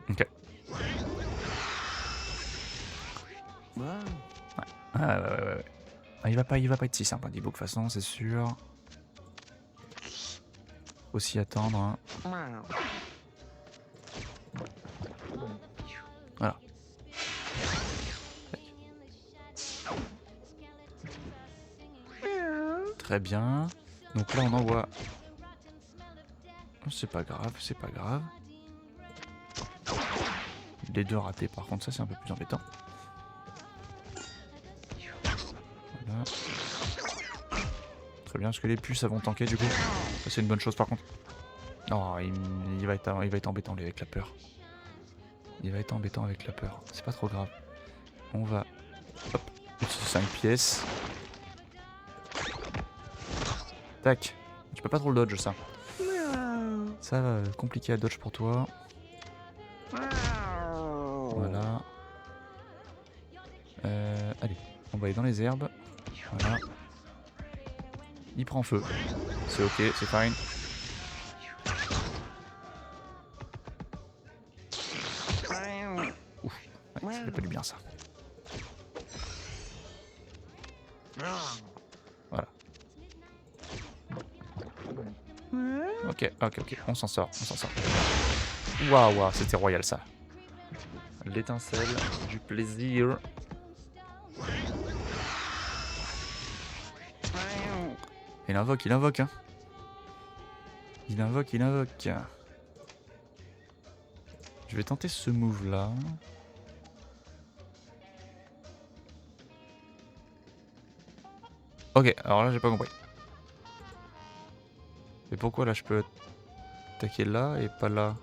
Ok. Ouais. Ouais. Ah, il va pas être si simple, hein, D-Book, de toute façon, c'est sûr. Aussi attendre. Hein. Voilà. Très bien. Donc là on envoie... C'est pas grave, c'est pas grave. Les deux ratés par contre, ça c'est un peu plus embêtant. Voilà. Très bien, parce que les puces vont tanker du coup. Ça c'est une bonne chose par contre. Non, il va être embêtant lui avec la peur. Il va être embêtant avec la peur. C'est pas trop grave. On va... Hop, utiliser 5 pièces. Tac. Tu peux pas trop le dodge ça. Ça va compliqué à dodge pour toi. Voilà. Allez, on va aller dans les herbes. Voilà. Il prend feu. C'est ok, c'est fine. Ouf, ouais, ça fait pas du bien ça. Voilà. Ok, on s'en sort, Waouh, c'était royal ça. L'étincelle du plaisir. Il invoque, hein. Il invoque. Je vais tenter ce move là. Ok, alors là j'ai pas compris. Mais pourquoi là je peux attaquer là et pas là?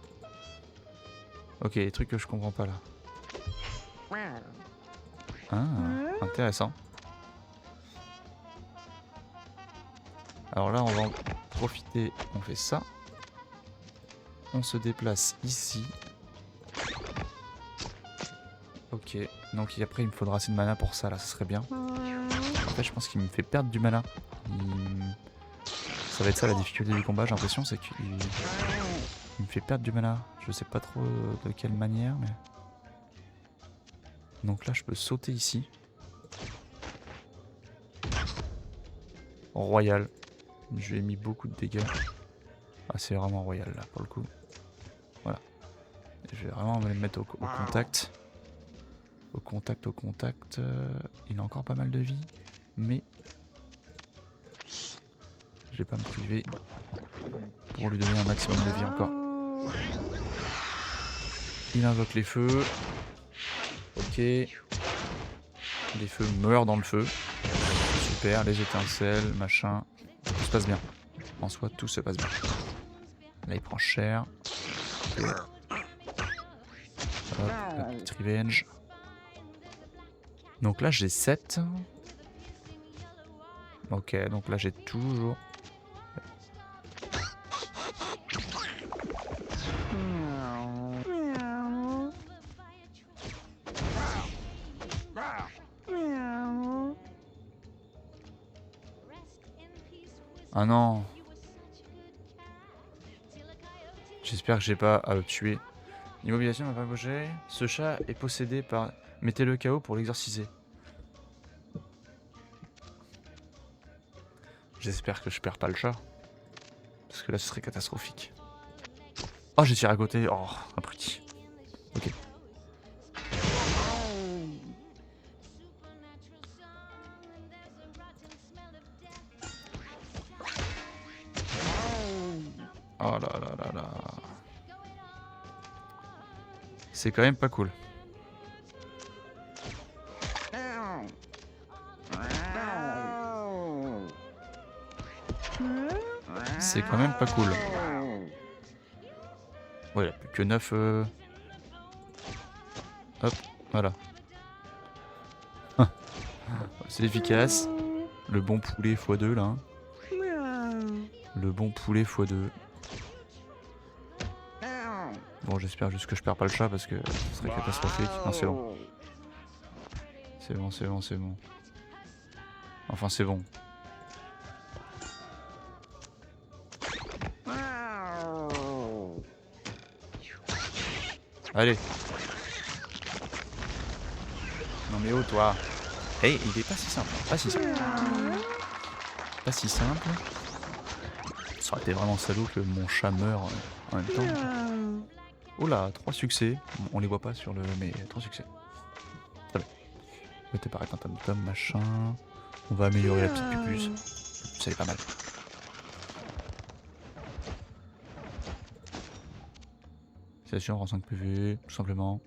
Ok, les trucs que je comprends pas là. Ah, intéressant. Alors là on va en profiter, on fait ça. On se déplace ici. Ok, donc après il me faudra assez de mana pour ça là, ça serait bien. En fait je pense qu'il me fait perdre du mana. Ça va être ça la difficulté du combat, j'ai l'impression, c'est qu'il me fait perdre du mana. Je sais pas trop de quelle manière, mais... Donc là je peux sauter ici. Royal. Je lui ai mis beaucoup de dégâts. Ah c'est vraiment royal là pour le coup. Voilà. Je vais vraiment me mettre au contact. Au contact. Il a encore pas mal de vie. Mais... je vais pas me priver pour lui donner un maximum de vie encore. Il invoque les feux. Ok. Les feux meurent dans le feu. Super, les étincelles, machin. Tout se passe bien. En soi, tout se passe bien. Là, il prend cher. Okay. Hop, la petite revenge. Donc là, j'ai 7. Ok, donc là, j'ai toujours... Ah non. J'espère que j'ai pas à le tuer. L'immobilisation n'a pas bougé. Ce chat est possédé par... Mettez-le KO pour l'exorciser. J'espère que je perds pas le chat. Parce que là, ce serait catastrophique. Oh, j'ai tiré à côté. Oh, un petit. Ok. Oh là là là là. C'est quand même pas cool. C'est quand même pas cool. Ouais, il a plus que 9. Hop, voilà. C'est efficace. Le bon poulet x2 là. Le bon poulet x2. Bon, j'espère juste que je perds pas le chat parce que ce serait catastrophique. Non, c'est bon. C'est bon. Enfin, c'est bon. Allez. Non mais oh toi. Hey, il est pas si simple. Pas si simple. Ça aurait été vraiment salaud que mon chat meure en même temps. Oh là, 3 succès. On les voit pas sur le... mais 3 succès. Très bien. Mettez paraître un tom-tom, machin. On va améliorer la petite pupus. Ça est pas mal. Station rend 5 PV, tout simplement.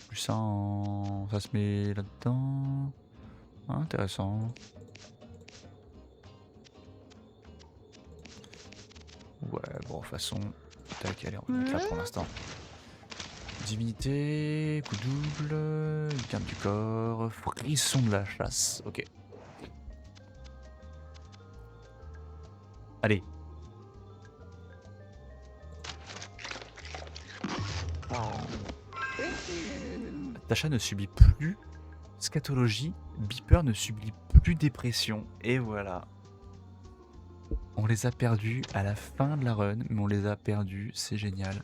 Plus ça, ça se met là-dedans. Ah, intéressant. Ouais, bon, de toute façon. Tac, allez, on va mettre là pour l'instant. Divinité, coup double, garde du corps, frisson de la chasse. Ok. Allez. Tasha ne subit plus scatologie, Beeper ne subit plus dépression. Et voilà. On les a perdus à la fin de la run, mais on les a perdus, c'est génial.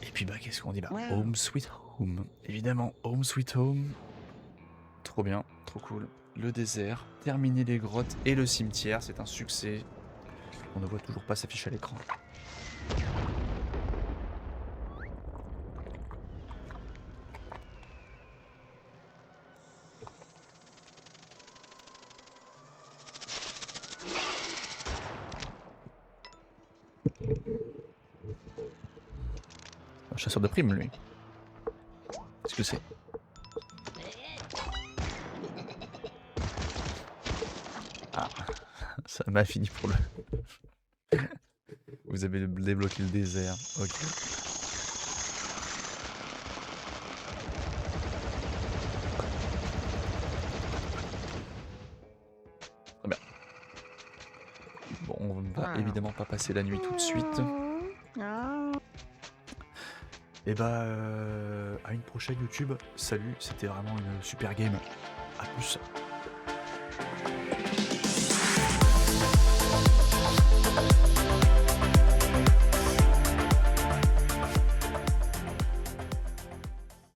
Et puis bah qu'est-ce qu'on dit là? Home Sweet Home. Évidemment, Home Sweet Home. Trop bien, trop cool. Le désert, terminer les grottes et le cimetière, c'est un succès. On ne voit toujours pas s'afficher à l'écran. Un chasseur de primes, lui. Qu'est-ce que c'est? Ah, ça m'a fini pour le... Vous avez débloqué le désert, ok. Très bien. Bon, on ne va évidemment pas passer la nuit tout de suite. Et bah, à une prochaine YouTube. Salut, c'était vraiment une super game. A plus.